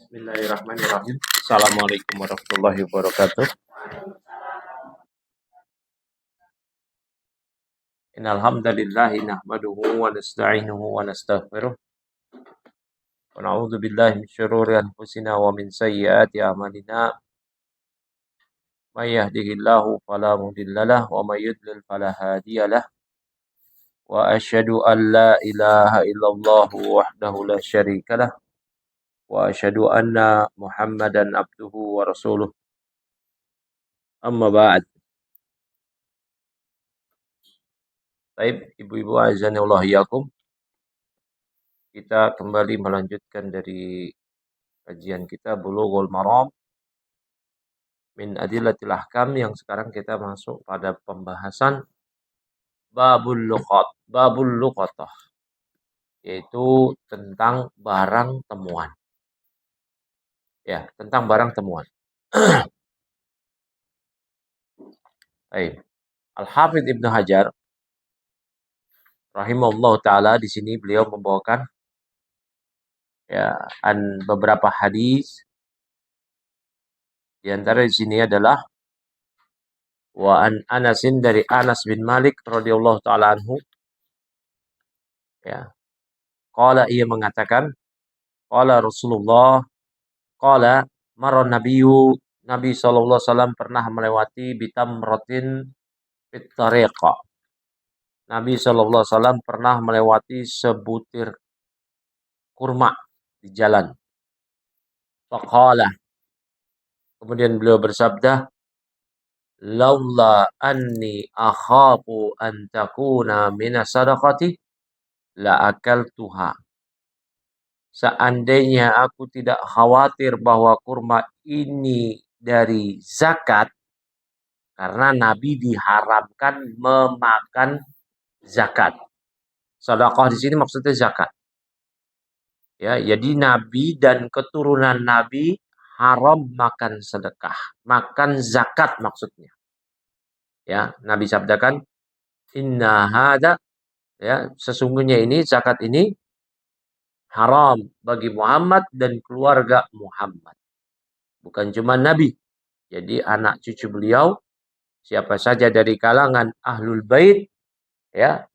Bismillahirrahmanirrahim. Assalamualaikum warahmatullahi wabarakatuh. Innal hamdalillah nahmaduhu wa nasta'inuhu wa nastaghfiruh wa na'udzu billahi min syururi anfusina wa min sayyiati a'malina. May yahdihillahu fala mudhillalah wa may yudlil fala hadiyalah. Wa asyhadu an la ilaha illallah wahdahu la syarikalah wa asyhadu anna Muhammadan abduhu wa rasuluh. Amma ba'd. Baik, ibu-ibu azanillahu iyyakum. Kita kembali melanjutkan dari kajian kita Bulughul Maram min Adillatil Ahkam, yang sekarang kita masuk pada pembahasan Babul Luqatah, yaitu tentang barang temuan. Ya, tentang barang temuan. Baik. Al-Hafidz Ibnu Hajar rahimahullah taala, di sini beliau membawakan beberapa hadis. Di antara di sini adalah wa an Anasin, dari Anas bin Malik radhiyallahu taala anhu. Ya. Qala, ia mengatakan, qala Rasulullah, qala marra nabiyyu, Nabi sallallahu alaihi wasallam pernah melewati bitamratin fit tariqa. Nabi sallallahu alaihi wasallam pernah melewati sebutir kurma di jalan. Faqala, kemudian beliau bersabda, laula anni akhafu an takuna minas sadaqati la akaltuha. Seandainya aku tidak khawatir bahwa kurma ini dari zakat, karena Nabi diharamkan memakan zakat. Sedekah di sini maksudnya zakat. Ya, jadi Nabi dan keturunan Nabi haram makan sedekah, makan zakat maksudnya. Ya, Nabi sabdakan, inna hada, ya, sesungguhnya ini zakat ini haram bagi Muhammad dan keluarga Muhammad. Bukan cuma Nabi. Jadi anak cucu beliau, siapa saja dari kalangan Ahlul Bait, ya,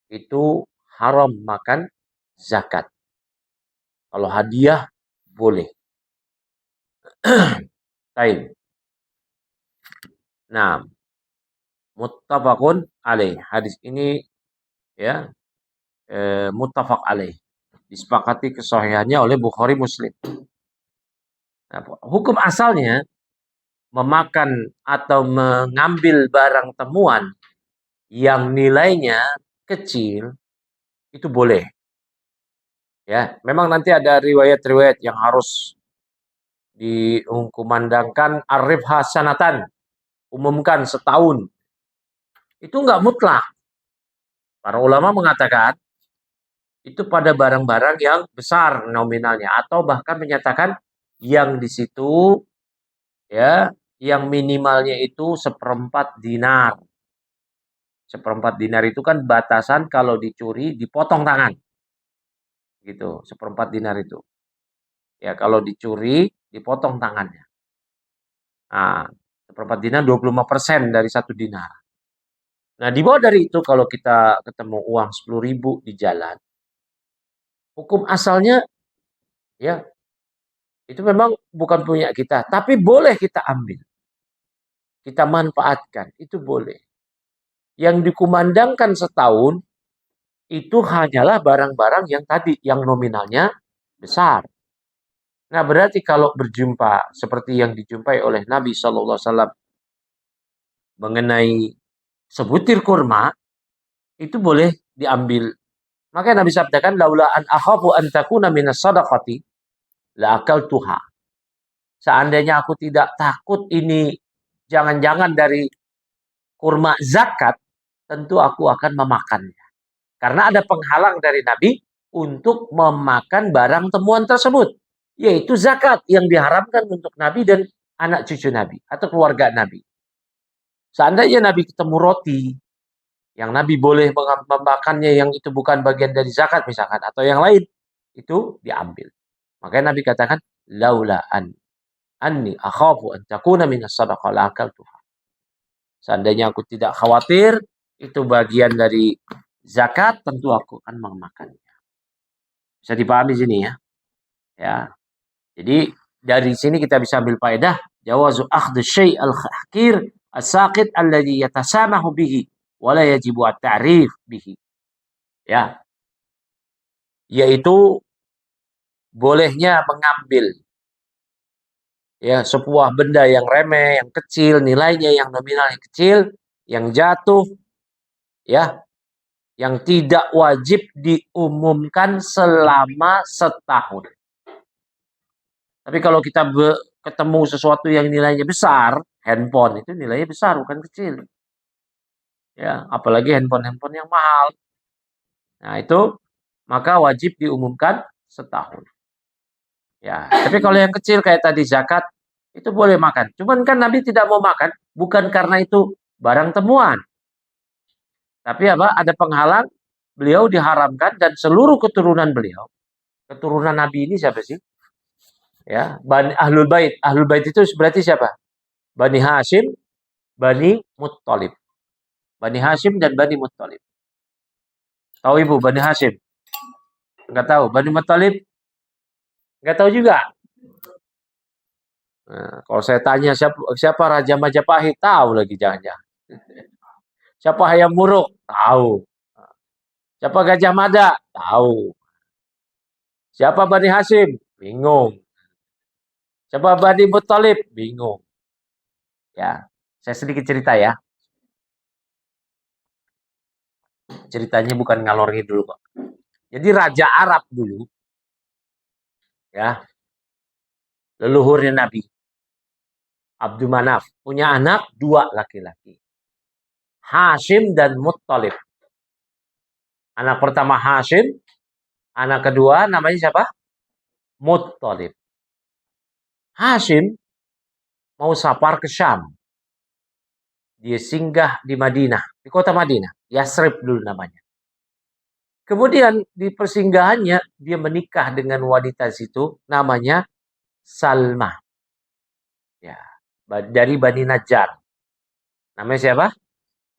itu haram makan zakat. Kalau hadiah boleh. Baik. Nah, muttafaqun alaih. Hadis ini ya muttafaq alaih. Disepakati kesahihannya oleh Bukhari Muslim. Nah, hukum asalnya memakan atau mengambil barang temuan yang nilainya kecil itu boleh. Ya, memang nanti ada riwayat-riwayat yang harus dikumandangkan arif hasanatan, umumkan setahun. Itu enggak mutlak. Para ulama mengatakan itu pada barang-barang yang besar nominalnya, atau bahkan menyatakan yang di situ ya yang minimalnya itu 1/4 dinar. 1/4 dinar itu kan batasan kalau dicuri dipotong tangan. Gitu, 1/4 dinar itu. Ya, kalau dicuri dipotong tangannya. Nah, 1/4 dinar 25% dari 1 dinar. Nah, di bawah dari itu kalau kita ketemu uang 10.000 di jalan, hukum asalnya ya itu memang bukan punya kita, tapi boleh kita ambil. Kita manfaatkan, itu boleh. Yang dikumandangkan setahun itu hanyalah barang-barang yang tadi, yang nominalnya besar. Nah, berarti kalau berjumpa seperti yang dijumpai oleh Nabi SAW mengenai sebutir kurma, itu boleh diambil Maka Nabi sabdakan, laula an akhafu an takuna minas sadaqati la akaltuha. Seandainya aku tidak takut ini jangan-jangan dari kurma zakat, tentu aku akan memakannya. Karena ada penghalang dari Nabi untuk memakan barang temuan tersebut, yaitu zakat yang diharamkan untuk Nabi dan anak cucu Nabi atau keluarga Nabi. Seandainya Nabi ketemu roti yang Nabi boleh memakannya, yang itu bukan bagian dari zakat misalkan, atau yang lain, itu diambil. Makanya Nabi katakan, laula anni akhafu an takuna minas sadaqah la akaltuha. Seandainya aku tidak khawatir itu bagian dari zakat, tentu aku akan memakannya. Bisa dipahami di sini ya. Ya. Jadi dari sini kita bisa ambil faedah jawazu akhdhu syai' al-hakir as-saqit alladhi yatasamahu bihi wa la yajibu at-ta'rif bihi. Ya. Yaitu bolehnya mengambil ya sebuah benda yang remeh, yang kecil, nilainya yang nominal yang kecil, yang jatuh ya, yang tidak wajib diumumkan selama setahun. Tapi kalau kita ketemu sesuatu yang nilainya besar, handphone itu nilainya besar bukan kecil. Ya, apalagi handphone yang mahal. Nah, itu maka wajib diumumkan setahun. Ya, tapi kalau yang kecil kayak tadi zakat itu boleh makan. Cuman kan Nabi tidak mau makan bukan karena itu barang temuan. Tapi apa? Ada penghalang, beliau diharamkan dan seluruh keturunan beliau. Keturunan Nabi ini siapa sih? Ya, Ahlul Bait. Ahlul Bait itu berarti siapa? Bani Hashim, Bani Muttalib. Bani Hashim dan Bani Muttalib. Tahu Ibu Bani Hashim? Enggak tahu. Bani Muttalib? Enggak tahu juga. Nah, kalau saya tanya siapa Raja Majapahit, tahu lagi jangan-jangan. Siapa Hayam Wuruk? Tahu. Siapa Gajah Mada? Tahu. Siapa Bani Hashim? Bingung. Siapa Bani Muttalib? Bingung. Ya, saya sedikit cerita ya. Ceritanya bukan ngalor ngidul kok. Jadi Raja Arab dulu, ya, leluhurnya Nabi, Abdul Manaf, punya anak 2 laki-laki. Hashim dan Muttalib. Anak pertama Hashim, anak kedua namanya siapa? Muttalib. Hashim mau safar ke Syam. Dia singgah di Madinah, di kota Madinah. Yasrib dulu namanya. Kemudian di persinggahannya dia menikah dengan wanita situ namanya Salma. Ya, dari Bani Najjar. Namanya siapa?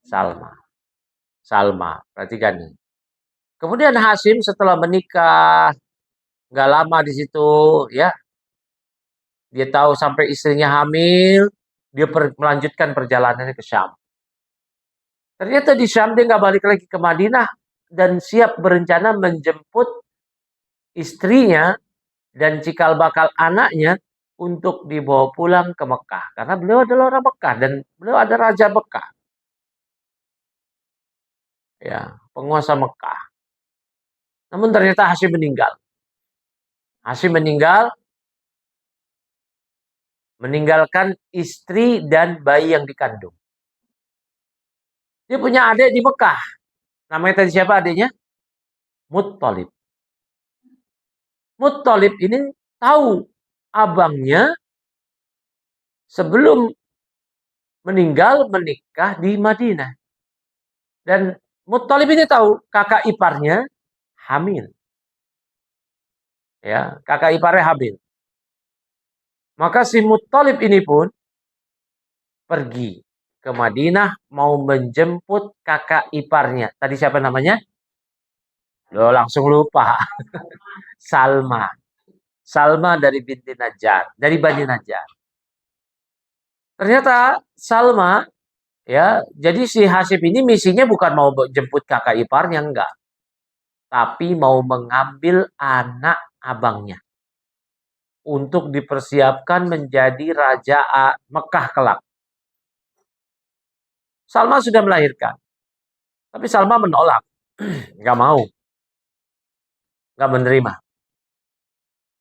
Salma. Salma, perhatikan nih. Kemudian Hashim setelah menikah, nggak lama di situ, ya, dia tahu sampai istrinya hamil, dia melanjutkan perjalanannya ke Syam. Ternyata di Syam dia nggak balik lagi ke Madinah dan siap berencana menjemput istrinya dan cikal bakal anaknya untuk dibawa pulang ke Mekah. Karena beliau adalah orang Mekah dan beliau ada Raja Mekah. Ya, penguasa Mekah. Namun ternyata Hashim meninggal. Hashim meninggal, meninggalkan istri dan bayi yang dikandung. Dia punya adik di Mekah. Namanya tadi siapa adiknya? Muttalib. Muttalib ini tahu abangnya sebelum meninggal menikah di Madinah. Dan Muttalib ini tahu kakak iparnya hamil. Ya, kakak iparnya hamil. Maka si Muttalib ini pun pergi ke Madinah mau menjemput kakak iparnya. Tadi siapa namanya? Lo langsung lupa. Salma. Salma dari binti Najjar, dari Bani Najjar. Ternyata Salma, ya, jadi si Hasib ini misinya bukan mau jemput kakak iparnya, enggak. Tapi mau mengambil anak abangnya. Untuk dipersiapkan menjadi Raja Mekah kelak. Salma sudah melahirkan. Tapi Salma menolak. Enggak mau. nggak menerima,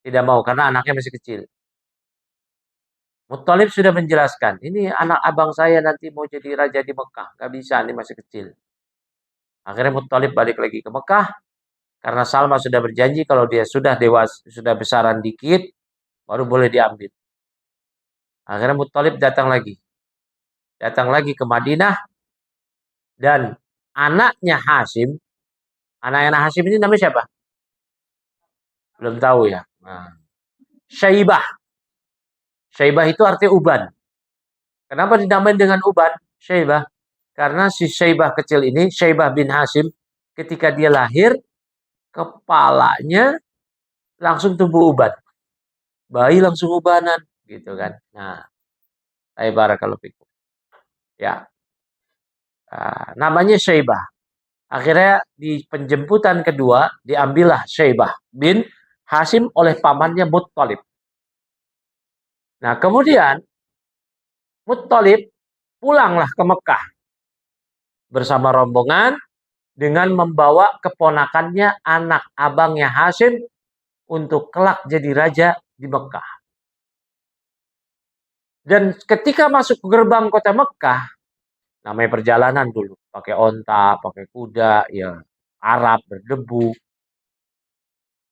tidak mau karena anaknya masih kecil. Muttalib sudah menjelaskan, ini anak abang saya nanti mau jadi raja di Mekah, nggak bisa, ini masih kecil. Akhirnya Muttalib balik lagi ke Mekah karena Salma sudah berjanji kalau dia sudah dewasa, sudah besaran dikit, baru boleh diambil. Akhirnya Muttalib datang lagi ke Madinah dan anaknya Hashim, anaknya Hashim ini namanya siapa? Belum tahu ya. Nah, Syaibah. Syaibah itu artinya uban. Kenapa dinamain dengan uban? Syaibah. Karena si Syaibah kecil ini, Syaibah bin Hashim, ketika dia lahir, kepalanya langsung tumbuh uban. Bayi langsung ubanan, gitu kan. Nah, barakallahu fikum. Ya, namanya Syaibah. Akhirnya di penjemputan kedua diambillah Syaibah bin Hashim oleh pamannya Muttalib. Nah, kemudian Muttalib pulanglah ke Mekah bersama rombongan dengan membawa keponakannya anak abangnya Hashim untuk kelak jadi raja di Mekah. Dan ketika masuk ke gerbang kota Mekah, namanya perjalanan dulu, pakai onta, pakai kuda, ya Arab berdebu.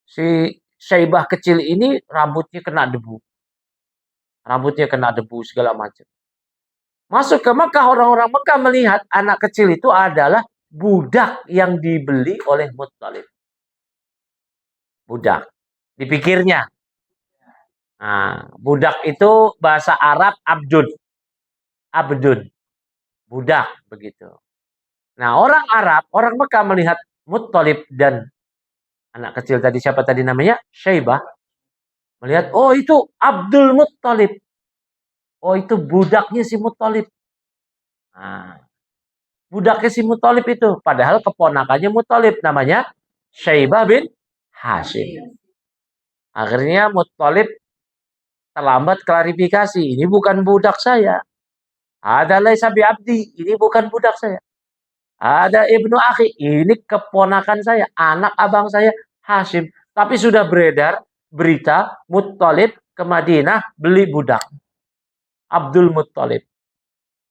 Si Syaibah kecil ini rambutnya kena debu. Rambutnya kena debu segala macam. Masuk ke Mekah, orang-orang Mekah melihat anak kecil itu adalah budak yang dibeli oleh Muttalib. Budak. Dipikirnya. Nah, budak itu bahasa Arab abdun. Abdun. Budak begitu. Nah, orang Arab, orang Mekah melihat Muttalib dan anak kecil tadi, siapa tadi namanya? Syaibah. Melihat, oh itu Abdul Muttalib. Oh itu budaknya si Muttalib. Nah, budaknya si Muttalib itu. Padahal keponakannya Muttalib. Namanya Syaibah bin Hashim. Akhirnya Muttalib terlambat klarifikasi. Ini bukan budak saya. Ada laisa bi abdi. Ini bukan budak saya. Ada ibnu akhi. Ini keponakan saya. Anak abang saya Hashim. Tapi sudah beredar berita Muttalib ke Madinah beli budak. Abdul Muttalib.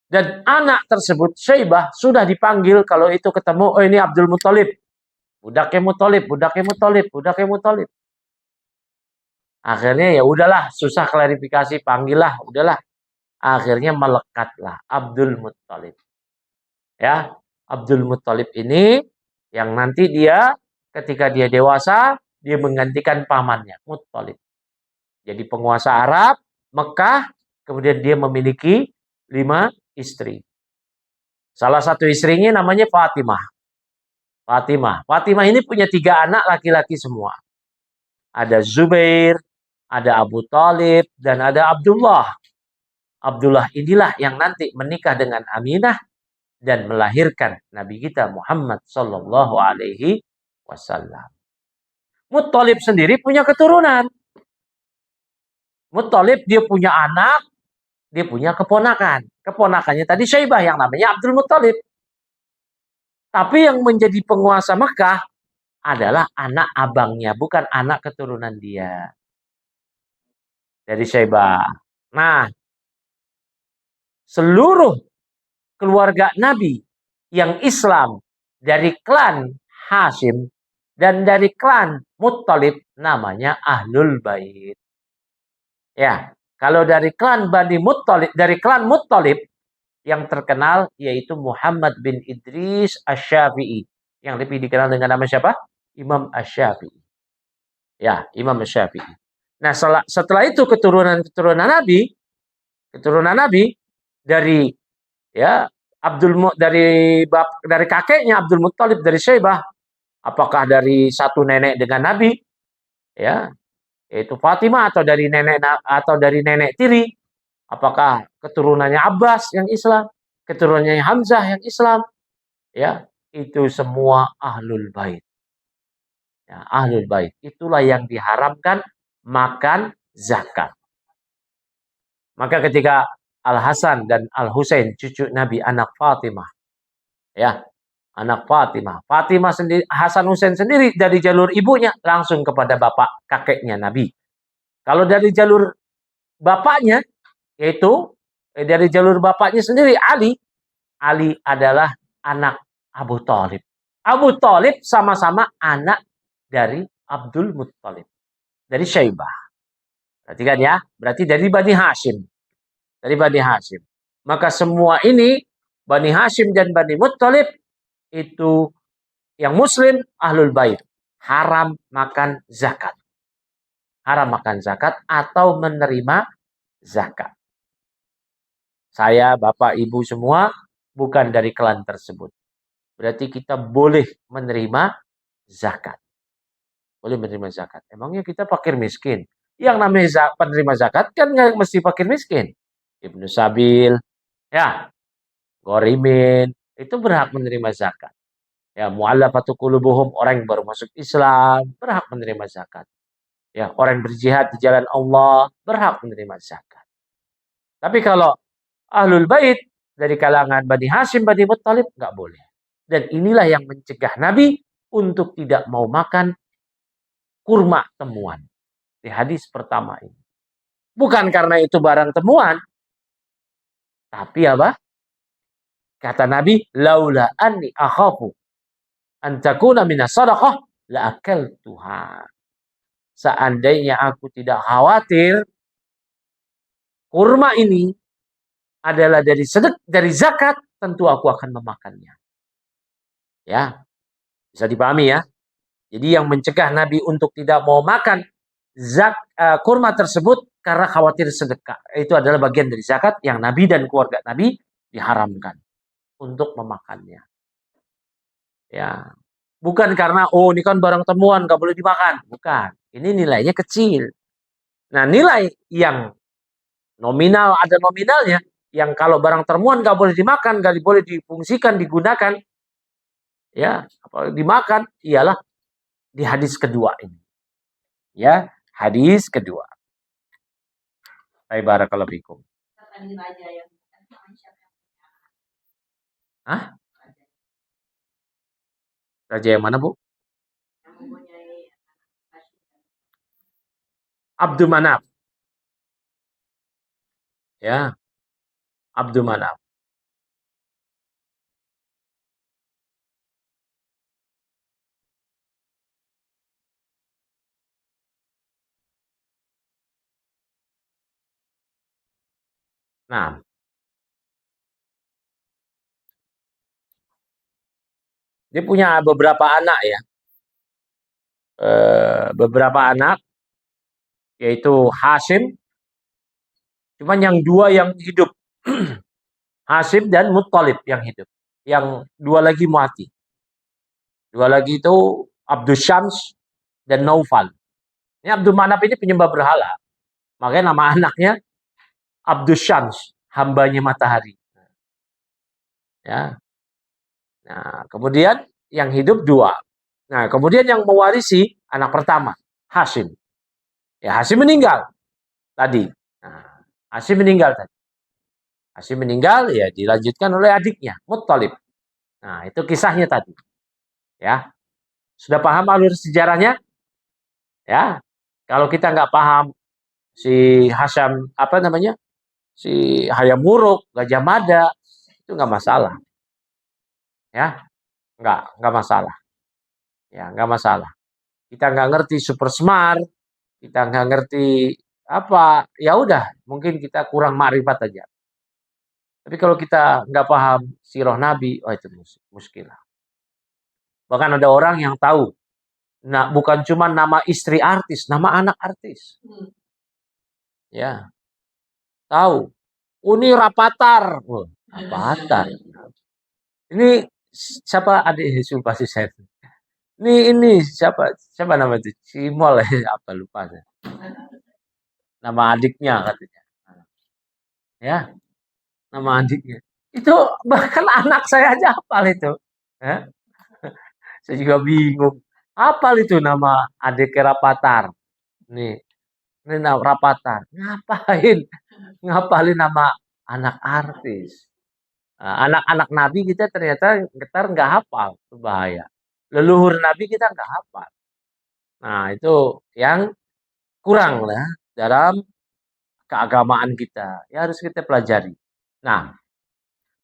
Dan anak tersebut, Syaibah, sudah dipanggil kalau itu ketemu, oh ini Abdul Muttalib. Budaknya Muttalib, budaknya Muttalib, budaknya Muttalib. Akhirnya ya udahlah, susah klarifikasi, panggillah, udahlah. Akhirnya melekatlah Abdul Muttalib. Ya, Abdul Muttalib ini yang nanti dia ketika dia dewasa, dia menggantikan pamannya, Muttalib. Jadi penguasa Arab, Mekah, kemudian dia memiliki 5 istri. Salah satu istrinya namanya Fatimah. Fatimah ini punya 3 anak laki-laki semua. Ada Zubair, ada Abu Talib, dan ada Abdullah. Abdullah inilah yang nanti menikah dengan Aminah dan melahirkan Nabi kita Muhammad Sallallahu Alaihi Wasallam. Muttalib sendiri punya keturunan. Muttalib dia punya anak, dia punya keponakan. Keponakannya tadi Syaibah yang namanya Abdul Muttalib. Tapi yang menjadi penguasa Mekah adalah anak abangnya, bukan anak keturunan dia. Dari Syaibah. Nah, seluruh keluarga Nabi yang Islam dari klan Hashim dan dari klan Muttalib namanya Ahlul Bait. Ya, kalau dari klan Bani Muttalib, dari klan Muttalib yang terkenal yaitu Muhammad bin Idris Asy-Syafi'i yang lebih dikenal dengan nama siapa? Imam Asy-Syafi'i. Ya, Imam Asy-Syafi'i. Nah, setelah itu keturunan Nabi dari ya dari kakeknya Abdul Muttalib dari Syaibah, apakah dari satu nenek dengan Nabi ya, yaitu Fatimah atau dari nenek tiri, apakah keturunannya Abbas yang Islam, keturunannya Hamzah yang Islam, ya, itu semua Ahlul Bait. Ya, Ahlul Bait. Itulah yang diharamkan makan zakat. Maka ketika Al Hasan dan Al Husain cucu Nabi anak Fatimah, ya, anak Fatimah. Fatimah sendiri, Hasan Husain sendiri dari jalur ibunya langsung kepada bapak kakeknya Nabi. Kalau dari jalur bapaknya, yaitu dari jalur bapaknya sendiri Ali, Ali adalah anak Abu Thalib. Abu Thalib sama-sama anak dari Abdul Muttalib, dari Syaibah. Perhatikan ya, berarti dari Bani Hashim. Dari Bani Hashim. Maka semua ini, Bani Hashim dan Bani Muttalib, itu yang muslim, ahlul bait. Haram makan zakat. Haram makan zakat atau menerima zakat. Saya, bapak, ibu semua, bukan dari klan tersebut. Berarti kita boleh menerima zakat. Boleh menerima zakat. Emangnya kita fakir miskin? Yang namanya penerima zakat kan nggak mesti fakir miskin. Ibnu Sabil, ya, Gorimin, itu berhak menerima zakat. Ya, mu'allafatu qulubuhum, orang yang baru masuk Islam, berhak menerima zakat. Ya, orang yang berjihad di jalan Allah, berhak menerima zakat. Tapi kalau ahlul bait dari kalangan Bani Hashim, Bani Muttalib, nggak boleh. Dan inilah yang mencegah Nabi untuk tidak mau makan kurma temuan. Di hadis pertama ini. Bukan karena itu barang temuan. Tapi apa? Kata Nabi, laula anni akhafu an takuna minas sadaqah la akaltuha. Seandainya aku tidak khawatir kurma ini adalah dari zakat, tentu aku akan memakannya. Ya, bisa dipahami ya. Jadi yang mencegah Nabi untuk tidak mau makan kurma tersebut karena khawatir sedekah. Itu adalah bagian dari zakat yang Nabi dan keluarga Nabi diharamkan untuk memakannya. Ya, bukan karena ini kan barang temuan gak boleh dimakan. Bukan. Ini nilainya kecil. Nah, nilai yang nominal ada nominalnya. Yang kalau barang temuan gak boleh dimakan, gak boleh difungsikan, digunakan, ya, dimakan, ialah di hadis kedua ini. Ya, hadis kedua. Barakallahu fikum. Hah? Raja yang mana, Bu? Abdul Manaf. Ya, Abdul Manaf. Nah, dia punya beberapa anak ya. Beberapa anak, yaitu Hashim, cuman yang dua yang hidup. Hashim dan Muttalib yang hidup. Yang dua lagi mati. Dua lagi itu Abdul Syams dan Naufal. Ini Abdul Manaf ini penyembah berhala. Makanya nama anaknya Abdul Syams, hambanya matahari. Ya. Nah, kemudian yang hidup dua. Nah, kemudian yang mewarisi anak pertama, Hashim. Ya, Hashim meninggal tadi. Nah, Hashim meninggal tadi. Hashim meninggal, ya dilanjutkan oleh adiknya, Muttalib. Nah, itu kisahnya tadi. Ya, sudah paham alur sejarahnya? Ya, kalau kita nggak paham si Hasham apa namanya, si Hayam Wuruk, Gajah Mada, itu nggak masalah. Ya, nggak masalah. Ya, nggak masalah. Kita nggak ngerti super smart, kita nggak ngerti apa, ya udah, mungkin kita kurang makrifat aja. Tapi kalau kita nggak paham sirah Nabi, itu muskilah. Bahkan ada orang yang tahu, nah bukan cuma nama istri artis, nama anak artis. Ya, tahu. Ini Rapatar. Rapatar. Ini siapa adik pasti saya. Ini siapa nama itu? Cimol apa lupa saya. Nama adiknya katanya. Ya, nama adiknya. Itu bahkan anak saya aja hafal itu. Ya. Saya juga bingung. Hafal itu nama adik Rapatar. Nih, ini nama Rapatar. Ngapain? Ngapalin nama anak artis. Nah, anak-anak Nabi kita ternyata getar nggak hafal, itu bahaya. Leluhur Nabi kita nggak hafal. Nah, itu yang kurang lah dalam keagamaan kita. Ya harus kita pelajari. Nah,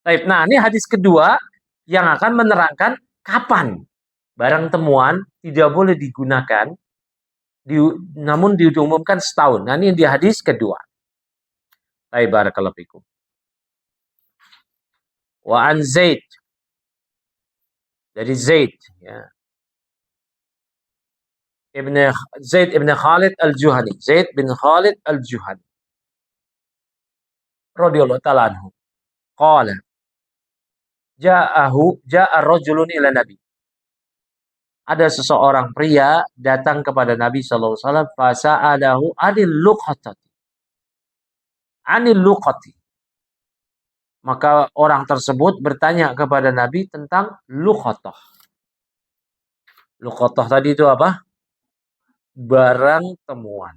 baik. Nah, ini hadis kedua yang akan menerangkan kapan barang temuan tidak boleh digunakan, di, namun diumumkan setahun. Nah, ini di hadis kedua. Baik, barakallahu fikum. Wa an Zaid, dari Zaid, ya. Ibn Zaid ibn Khalid al-Juhani. Zaid bin Khalid al-Juhani. Radhiyallahu ta'ala anhu. Qala, ja'a rajulun ila Nabi. Ada seseorang pria datang kepada Nabi sallallahu alaihi wasallam, fasa'alahu anil luqatati. Anil luqati. Maka orang tersebut bertanya kepada Nabi tentang luqatah. Luqatah tadi itu apa? Barang temuan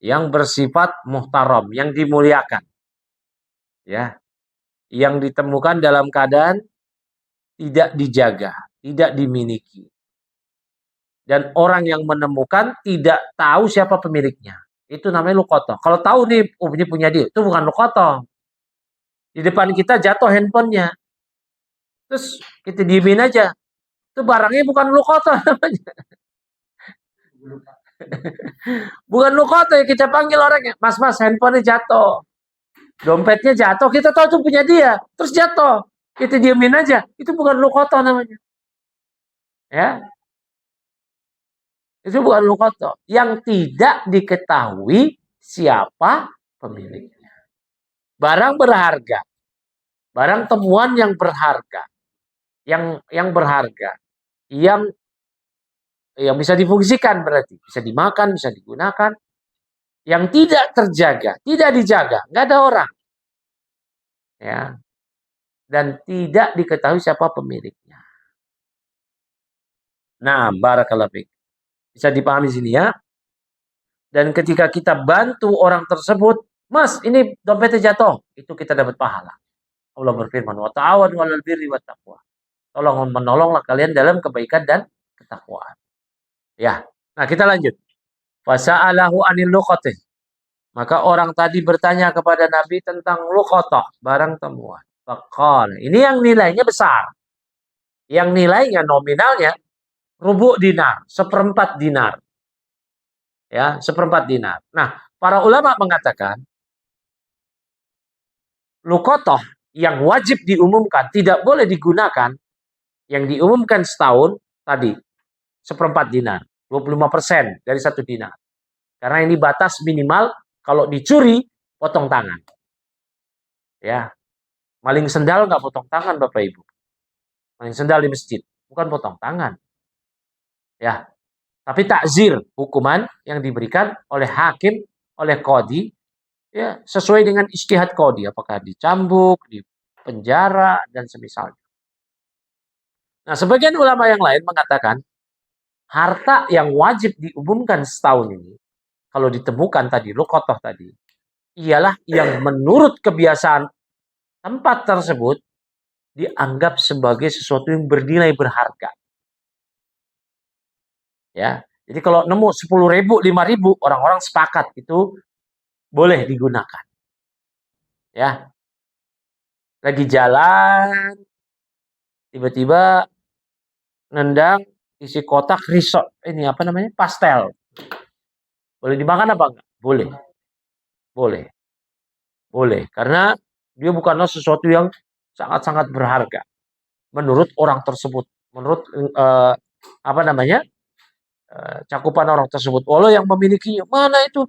yang bersifat muhtaram, yang dimuliakan. Ya, yang ditemukan dalam keadaan tidak dijaga, tidak dimiliki. Dan orang yang menemukan tidak tahu siapa pemiliknya. Itu namanya luqatah. Kalau tahu nih, oh ini punya dia, itu bukan luqatah. Di depan kita jatuh handphonenya. Terus kita diemin aja. Itu barangnya bukan luqatah namanya. Bukan luqatah, kita panggil orangnya. Mas, handphonenya jatuh. Dompetnya jatuh, kita tahu itu punya dia. Terus jatuh. Kita diemin aja. Itu bukan luqatah namanya. Ya, itu bukan luqatah. Yang tidak diketahui siapa pemiliknya. Barang berharga. Barang temuan yang berharga. Yang berharga. Yang bisa difungsikan berarti. Bisa dimakan, bisa digunakan. Yang tidak terjaga, tidak dijaga. Nggak ada orang. Ya. Dan tidak diketahui siapa pemiliknya. Nah, barakallahu fiik. Bisa dipahami sini ya. Dan ketika kita bantu orang tersebut, Mas, ini dompetnya jatuh, itu kita dapat pahala. Allah berfirman, wa ta'awanu 'alal birri wat taqwa. Tolong menolonglah kalian dalam kebaikan dan ketakwaan. Ya. Nah, kita lanjut. Fasa'alahu 'anil luqatih. Maka orang tadi bertanya kepada Nabi tentang luqatah, barang temuan. Faqala, ini yang nilainya besar. Yang nilainya nominalnya rubu' dinar, seperempat dinar. Ya, seperempat dinar. Nah, para ulama mengatakan luqatah yang wajib diumumkan tidak boleh digunakan, yang diumumkan setahun tadi seperempat dinar, 25% dari satu dinar. Karena ini batas minimal, kalau dicuri potong tangan. Ya, maling sendal nggak potong tangan Bapak Ibu. Maling sendal di masjid bukan potong tangan. Ya, tapi takzir, hukuman yang diberikan oleh hakim, oleh qadhi, ya sesuai dengan ijtihad qadhi, apakah dicambuk, di penjara dan semisalnya. Nah, sebagian ulama yang lain mengatakan harta yang wajib diumumkan setahun ini, kalau ditemukan tadi luqatah tadi, ialah yang menurut kebiasaan tempat tersebut dianggap sebagai sesuatu yang bernilai berharga. Ya, jadi kalau nemu 10.000, 5.000, orang-orang sepakat itu boleh digunakan. Ya, lagi jalan, tiba-tiba nendang isi kotak risol, ini apa namanya, pastel. Boleh dimakan apa enggak? Boleh, boleh, boleh. Karena dia bukanlah sesuatu yang sangat-sangat berharga menurut orang tersebut, menurut apa namanya, cakupan orang tersebut. Walau yang memilikinya, mana itu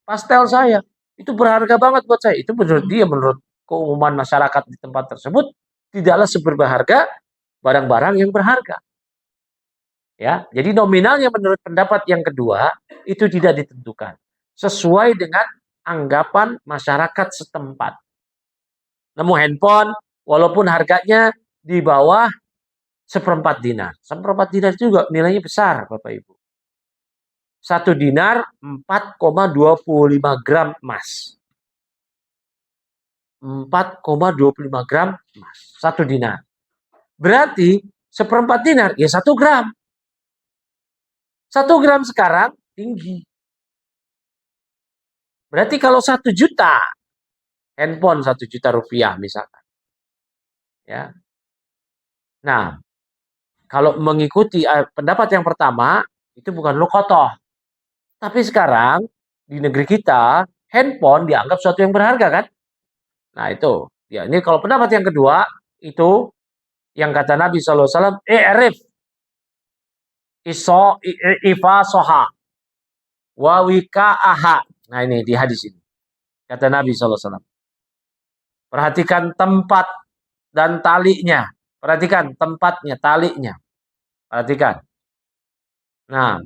pastel saya, itu berharga banget buat saya. Itu menurut dia, menurut keumuman masyarakat di tempat tersebut, tidaklah seberharga barang-barang yang berharga. Ya, jadi nominalnya menurut pendapat yang kedua itu tidak ditentukan, sesuai dengan anggapan masyarakat setempat. Nemu handphone, walaupun harganya di bawah seperempat dinar. Seperempat dinar juga nilainya besar, Bapak Ibu. 1 dinar 4,25 gram emas. 4,25 gram emas. 1 dinar. Berarti seperempat dinar, ya 1 gram. 1 gram sekarang tinggi. Berarti kalau 1 juta, handphone 1 juta rupiah misalkan. Ya. Nah, kalau mengikuti pendapat yang pertama, itu bukan luqatah. Tapi sekarang, di negeri kita, handphone dianggap sesuatu yang berharga kan? Nah itu. Ya, ini kalau pendapat yang kedua, itu yang kata Nabi SAW, i'rif ifa soha wa wika'aha. Nah ini di hadis ini. Kata Nabi SAW. Perhatikan tempat dan talinya. Perhatikan tempatnya, talinya. Perhatikan. Nah.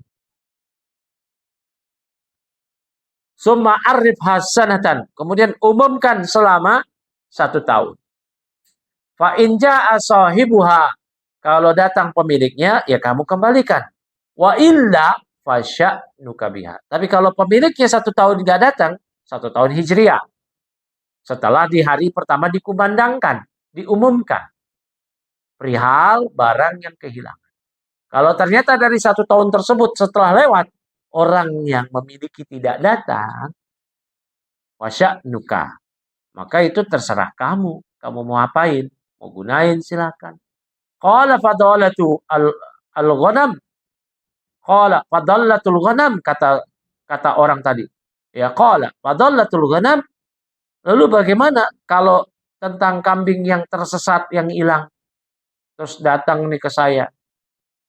Summa arif hasanatan. Kemudian umumkan selama 1 tahun. Fa in ja'a sahibuha. Kalau datang pemiliknya, ya kamu kembalikan. Wa illa fasya'nuka biha. Tapi kalau pemiliknya 1 tahun nggak datang, 1 tahun hijriah. Setelah di hari pertama dikumandangkan, diumumkan. Perihal barang yang kehilangan. Kalau ternyata dari 1 tahun tersebut setelah lewat, orang yang memiliki tidak datang, wasya'nuka. Maka itu terserah kamu. Kamu mau apain? Mau gunain silakan. Qala fadalatu al-ghanam. Qala fadallatul ghanam, kata orang tadi. Ya qala fadallatul ghanam. Lalu bagaimana kalau tentang kambing yang tersesat, yang hilang? Terus datang nih ke saya.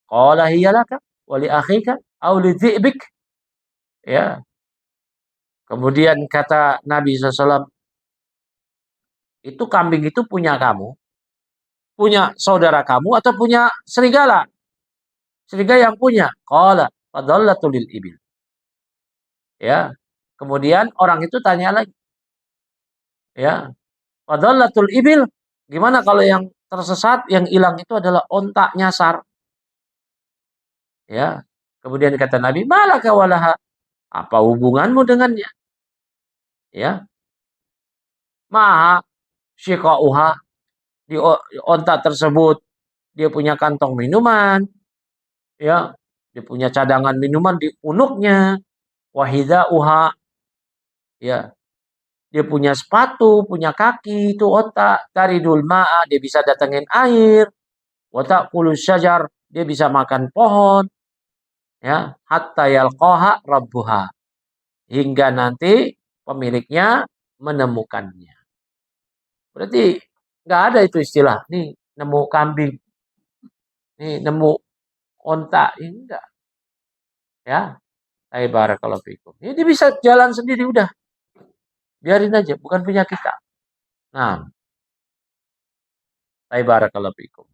Qala hiyalaka wa li akhika aw li dhi'bik. Ya. Kemudian kata Nabi SAW, itu kambing itu punya kamu, punya saudara kamu, atau punya serigala? Serigala yang punya. Qala fadallatul lil ibil. Ya. Kemudian orang itu tanya lagi. Ya. Fadallatul ibil. Gimana kalau yang tersesat, yang hilang itu adalah onta nyasar? Ya. Kemudian kata Nabi, malaka walaha. Apa hubunganmu dengannya? Ya. Maha syiqauha. Di onta tersebut dia punya kantong minuman, ya, dia punya cadangan minuman di punuknya, wahidauha, ya, dia punya sepatu, punya kaki, itu otak, taridul ma'a, dia bisa datangin air, watak kulus syajar, dia bisa makan pohon, ya, hatta yalqaha rabbuha, hingga nanti pemiliknya menemukannya. Berarti nggak ada itu istilah, nih nemu kambing, nih nemu onta, ini enggak, ya. Barakallahu fikum. Ya, dia bisa jalan sendiri udah. Biarin aja, bukan punya kita. Nah, barakallahu fikum.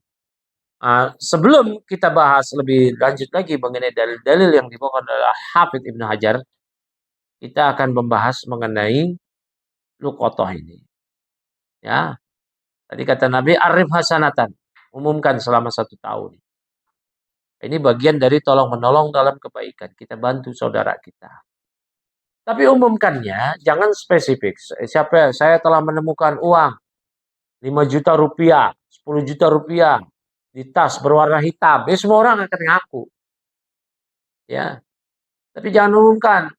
Sebelum kita bahas lebih lanjut lagi mengenai dalil-dalil yang dibawakan oleh Hafidz Ibnu Hajar, kita akan membahas mengenai luqatah ini. Ya, tadi kata Nabi, arif hasanatan, umumkan selama 1 tahun. Ini bagian dari tolong menolong dalam kebaikan. Kita bantu saudara kita. Tapi umumkannya, jangan spesifik. Siapa? Saya telah menemukan uang 5 juta rupiah, 10 juta rupiah di tas berwarna hitam. Ya semua orang akan ngaku. Ya. Tapi jangan umumkan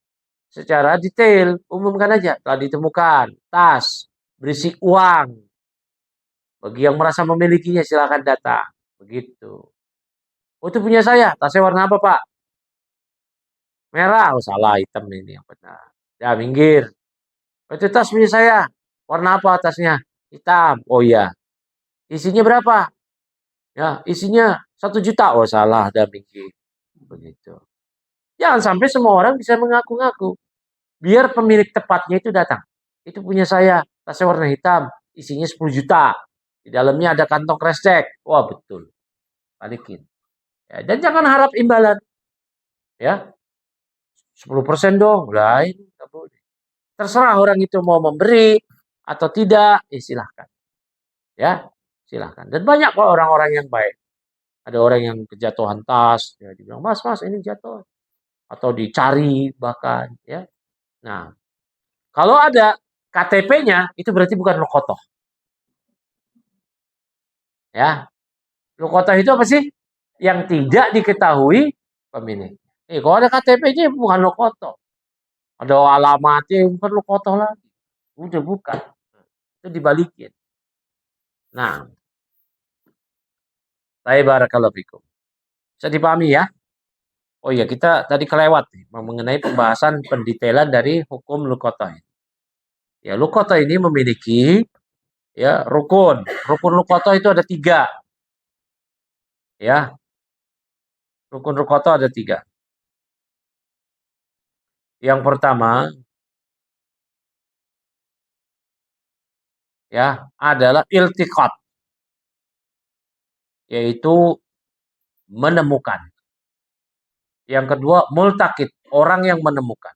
secara detail, umumkan aja telah ditemukan tas berisi uang. Bagi yang merasa memilikinya silakan datang. Begitu. Oh, itu punya saya. Tasnya warna apa, Pak? Merah. Oh, salah, hitam ini yang benar. Ya, minggir. Oh, itu tas punya saya. Warna apa tasnya? Hitam. Oh iya. Isinya berapa? Ya, isinya 1 juta. Oh, salah, ada minggir. Begitu. Jangan sampai semua orang bisa mengaku-ngaku. Biar pemilik tepatnya itu datang. Itu punya saya. Tasnya warna hitam. Isinya 10 juta. Di dalamnya ada kantong kresek. Wah, betul. Balikin. Ya, dan jangan harap imbalan. Ya. 10% dong. Lain. Nggak boleh. Terserah orang itu mau memberi atau tidak. Silahkan. Ya. Silahkan. Dan banyak kok orang-orang yang baik. Ada orang yang kejatuhan tas. Ya, dibilang, mas ini jatuh. Atau dicari bahkan. Ya. Nah. Kalau ada KTP-nya itu berarti bukan lukotoh. Ya, lukotoh itu apa sih? Yang tidak diketahui pemilik. Kalau ada KTP-nya bukan lukotoh. Ada alamatnya bukan lukotoh lagi. Udah bukan. Itu dibalikin. Nah, baik barakallahu fikum. Bisa dipahami ya? Oh iya, kita tadi kelewat nih mengenai pembahasan pendetailan dari hukum lukotoh. Ya, lukotoh ini memiliki ya rukun. Rukun lukotoh itu ada 3. Ya, rukun lukotoh ada 3. Yang pertama ya adalah iltiqat, yaitu menemukan. Yang kedua multakit, orang yang menemukan.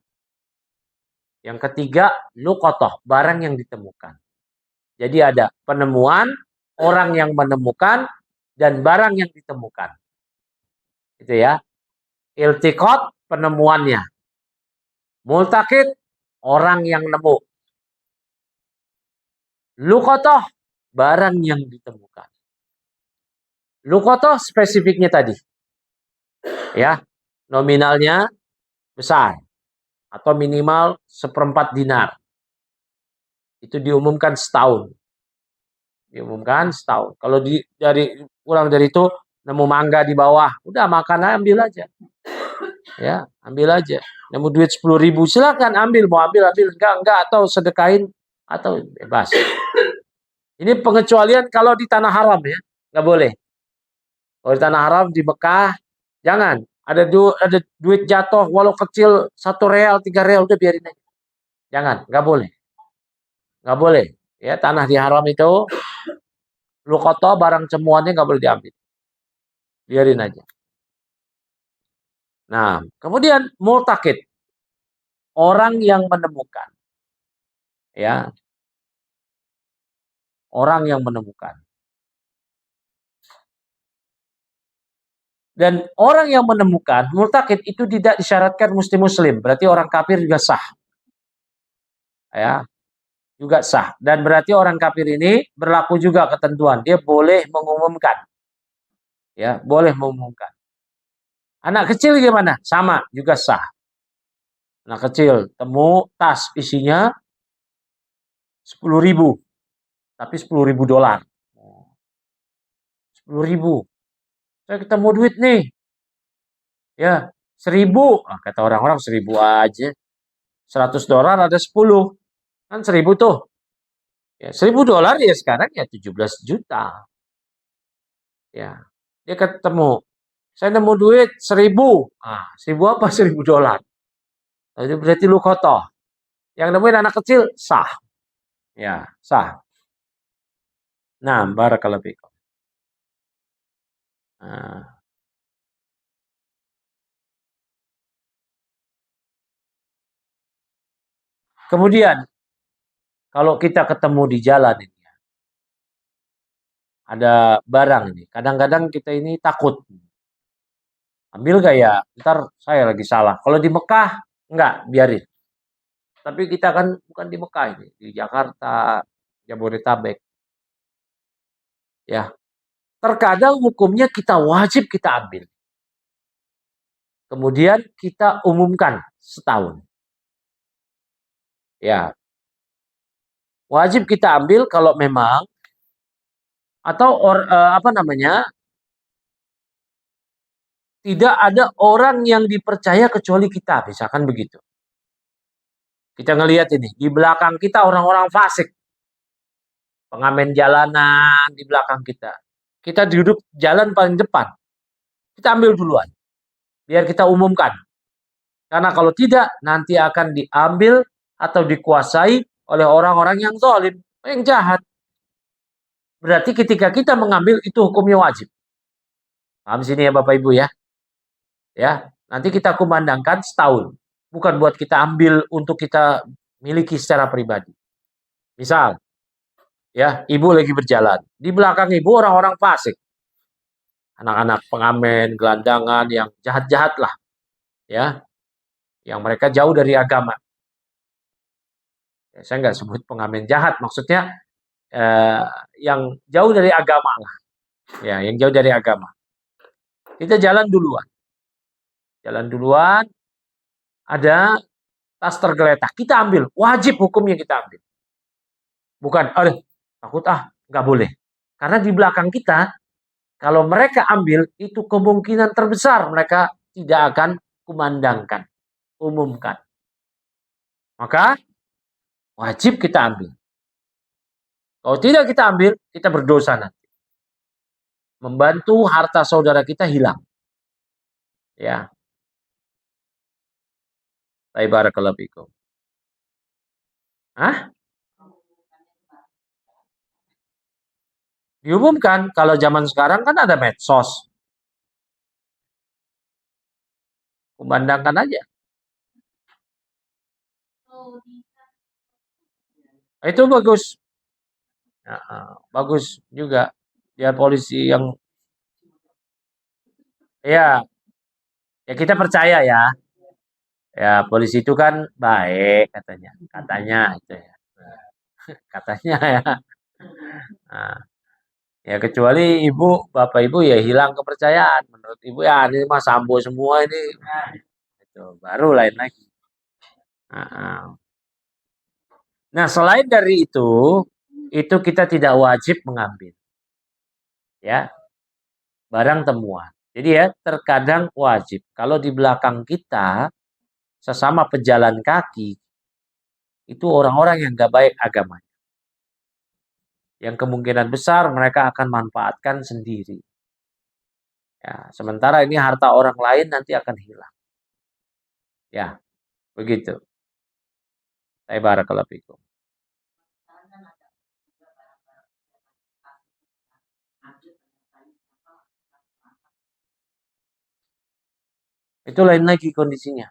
Yang ketiga lukotoh, barang yang ditemukan. Jadi ada penemuan, orang yang menemukan, dan barang yang ditemukan. Itu ya. Iltiqat, penemuannya. Multakit, orang yang nemu. Lukotoh, barang yang ditemukan. Lukotoh spesifiknya tadi. Ya, nominalnya besar. Atau minimal 1/4 dinar. Itu diumumkan setahun. Diumumkan setahun. Kalau kurang dari itu, nemu mangga di bawah, udah makan aja, ambil aja. Ya, ambil aja. Nemu duit 10.000, silakan ambil, mau ambil, enggak, atau sedekahin, atau bebas. Ini pengecualian kalau di tanah haram ya, nggak boleh. Kalau di tanah haram di Mekah, jangan. Ada duit jatuh, walau kecil 1 real, 3 real, udah biarin aja. Jangan, nggak boleh. Nggak boleh. Ya, tanah di haram itu, lukoto barang cemuannya nggak boleh diambil. Biarin aja. Nah, kemudian multakid. Orang yang menemukan. Ya, orang yang menemukan. Dan orang yang menemukan, multakid itu tidak disyaratkan mesti muslim. Berarti orang kafir juga sah. Ya, juga sah. Dan berarti orang kafir ini berlaku juga ketentuan. Dia boleh mengumumkan. Ya, boleh mengumumkan. Anak kecil gimana? Sama, juga sah. Anak kecil, temu tas isinya 10.000. Tapi 10.000 dolar. 10.000. Saya ketemu duit nih. Ya, 1.000. Nah, kata orang-orang 1.000 aja. 100 dolar ada 10. Kan 1.000 tuh. Ya, 1.000 dolar ya sekarang ya 17 juta. Ya, dia ketemu. Saya nemu duit 1.000. Ah, 1.000 apa? 1.000 dolar. Itu berarti lukotoh. Yang nemuin anak kecil sah. Ya, sah. Nah, barakallahu fikum. Nah, kemudian kalau kita ketemu di jalan ini, ada barang ini. Kadang-kadang kita ini takut. Ambil gak ya? Ntar saya lagi salah. Kalau di Mekah, enggak, biarin. Tapi kita kan bukan di Mekah ini. Di Jakarta, Jabodetabek. Ya, terkadang hukumnya kita wajib kita ambil. Kemudian kita umumkan setahun. Ya, wajib kita ambil kalau memang atau apa namanya, tidak ada orang yang dipercaya kecuali kita, misalkan begitu. Kita ngelihat ini, di belakang kita orang-orang fasik, pengamen jalanan di belakang kita. Kita duduk jalan paling depan, kita ambil duluan, biar kita umumkan. Karena kalau tidak, nanti akan diambil atau dikuasai oleh orang-orang yang zalim, yang jahat. Berarti ketika kita mengambil, itu hukumnya wajib. Paham sini ya Bapak Ibu ya? Ya, nanti kita kumandangkan setahun. Bukan buat kita ambil untuk kita miliki secara pribadi. Misal, ya, ibu lagi berjalan. Di belakang ibu orang-orang fasik. Anak-anak pengamen, gelandangan, yang jahat-jahat lah. Ya, yang mereka jauh dari agama. Saya nggak sebut pengamen jahat, maksudnya eh, yang jauh dari agama lah, ya, yang jauh dari agama. Kita jalan duluan, ada tas tergeletak, kita ambil, wajib hukumnya kita ambil. Bukan, aduh, takut nggak boleh. Karena di belakang kita, kalau mereka ambil, itu kemungkinan terbesar mereka tidak akan kumandangkan, umumkan. Maka wajib kita ambil. Kalau tidak kita ambil, kita berdosa nanti. Membantu harta saudara kita hilang. Ya, barakallahu fikum. Hah? Diumumkan, kalau zaman sekarang kan ada medsos. Kumandangkan aja. Itu bagus. Bagus juga. Biar polisi yang, ya, ya kita percaya ya. Ya, polisi itu kan baik katanya. Katanya itu ya. Katanya ya. Nah, ya kecuali bapak ibu ya hilang kepercayaan. Menurut ibu ya ini mah sambo semua ini. Itu baru lain lagi. Nah, selain dari itu kita tidak wajib mengambil, ya, barang temuan. Jadi ya, terkadang wajib. Kalau di belakang kita sesama pejalan kaki itu orang-orang yang gak baik agamanya. Yang kemungkinan besar mereka akan manfaatkan sendiri. Ya, sementara ini harta orang lain nanti akan hilang. Ya, begitu. Barakallahu fikum. Itu lain lagi kondisinya.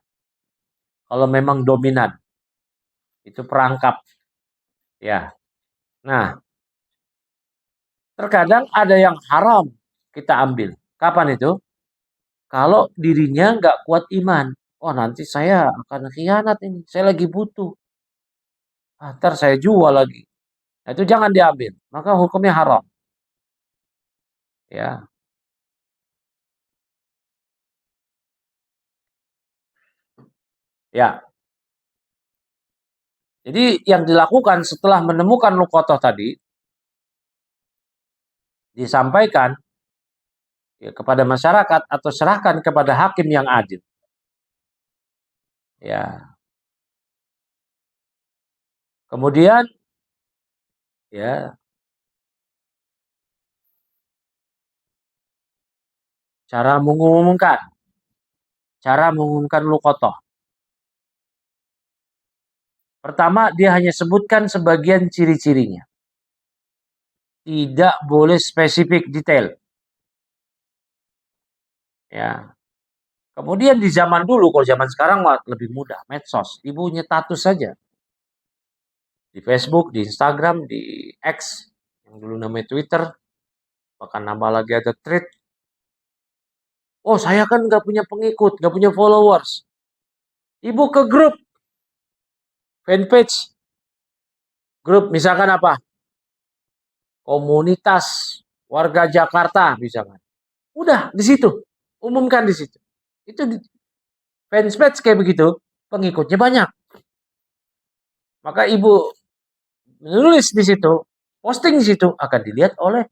Kalau memang dominan, itu perangkap. Ya. Nah, terkadang ada yang haram kita ambil. Kapan itu? Kalau dirinya nggak kuat iman. Oh, nanti saya akan khianat ini. Saya lagi butuh. Ntar saya jual lagi. Nah, itu jangan diambil. Maka hukumnya haram. Ya, ya. Jadi yang dilakukan setelah menemukan lukotoh tadi disampaikan ya, kepada masyarakat atau serahkan kepada hakim yang adil. Ya. Kemudian ya, cara mengumumkan, lukotoh. Pertama, dia hanya sebutkan sebagian ciri-cirinya. Tidak boleh spesifik detail. Ya. Kemudian di zaman dulu, kalau zaman sekarang lebih mudah, medsos. Ibu nyetatus saja. Di Facebook, di Instagram, di X, yang dulu namanya Twitter, bahkan nambah lagi ada thread. Oh, saya kan nggak punya pengikut, nggak punya followers. Ibu ke grup, fanpage, grup misalkan apa? Komunitas warga Jakarta misalkan. Udah di situ, umumkan di situ. Itu di fanpage kayak begitu, pengikutnya banyak. Maka ibu menulis di situ, posting di situ akan dilihat oleh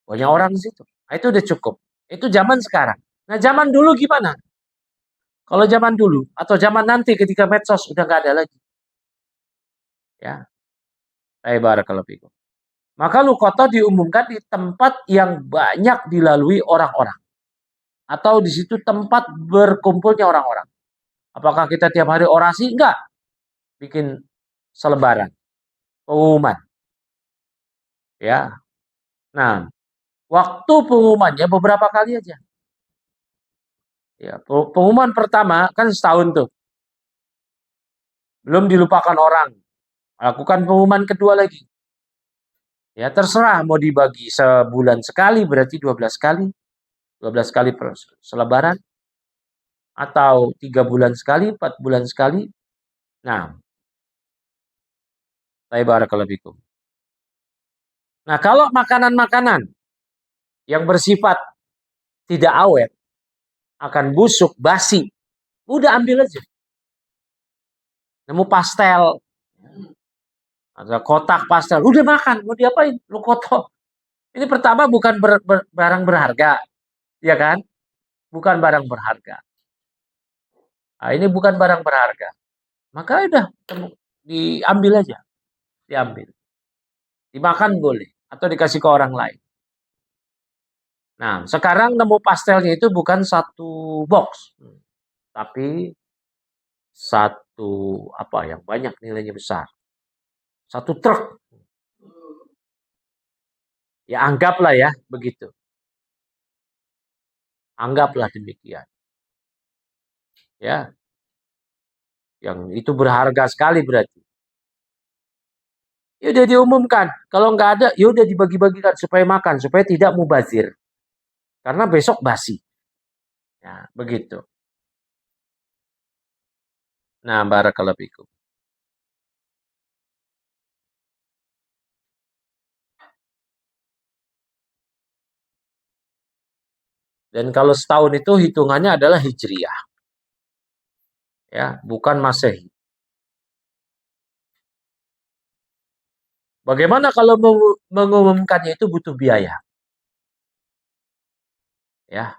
banyak orang di situ. Nah, itu udah cukup. Itu zaman sekarang. Nah, zaman dulu gimana? Kalau zaman dulu atau zaman nanti ketika medsos udah nggak ada lagi. Ya, barakallahu fikum. Maka lukoto diumumkan di tempat yang banyak dilalui orang-orang. Atau di situ tempat berkumpulnya orang-orang. Apakah kita tiap hari orasi? Enggak. Bikin selebaran. Pengumuman. Ya. Nah, waktu pengumumannya beberapa kali aja. Ya, pengumuman pertama kan setahun tuh. Belum dilupakan orang. Lakukan pengumuman kedua lagi. Ya, terserah mau dibagi sebulan sekali berarti 12 kali. 12 kali per selebaran. Atau 3 bulan sekali, 4 bulan sekali. Nah, Barakallahu fikum. Nah, kalau makanan-makanan yang bersifat tidak awet, akan busuk, basi, udah ambil aja. Nemu pastel, ada kotak pastel, udah makan, mau diapain? Lu kotor. Ini pertama bukan barang berharga, ya kan? Bukan barang berharga. Nah, ini bukan barang berharga. Maka udah diambil aja, diambil. Dimakan boleh atau dikasih ke orang lain. Nah, sekarang nemu pastelnya itu bukan satu box, tapi satu apa yang banyak nilainya besar. Satu truk. Ya anggaplah ya begitu. Anggaplah demikian. Ya, yang itu berharga sekali berarti. Ya udah diumumkan. Kalau nggak ada, ya udah dibagi-bagikan supaya makan, supaya tidak mubazir. Karena besok basi. Ya, begitu. Nah, barakallahu fikum. Dan kalau setahun itu hitungannya adalah hijriyah, ya, bukan masehi. Bagaimana kalau mengumumkannya itu butuh biaya, ya,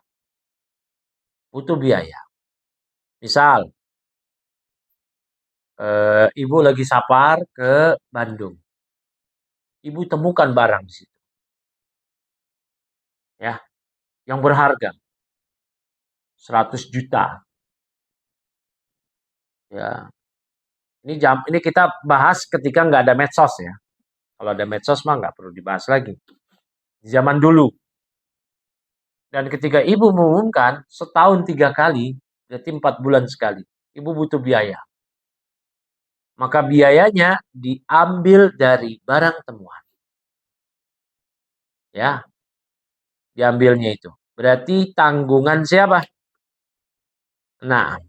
butuh biaya. Misal, ibu lagi safar ke Bandung, ibu temukan barang di situ, ya, yang berharga 100 juta, ya. Ini kita bahas ketika nggak ada medsos ya. Kalau ada medsos mah nggak perlu dibahas lagi. Di zaman dulu. Dan ketika ibu mengumumkan setahun 3 kali, berarti 4 bulan sekali. Ibu butuh biaya. Maka biayanya diambil dari barang temuan. Ya, diambilnya itu. Berarti tanggungan siapa? Nah,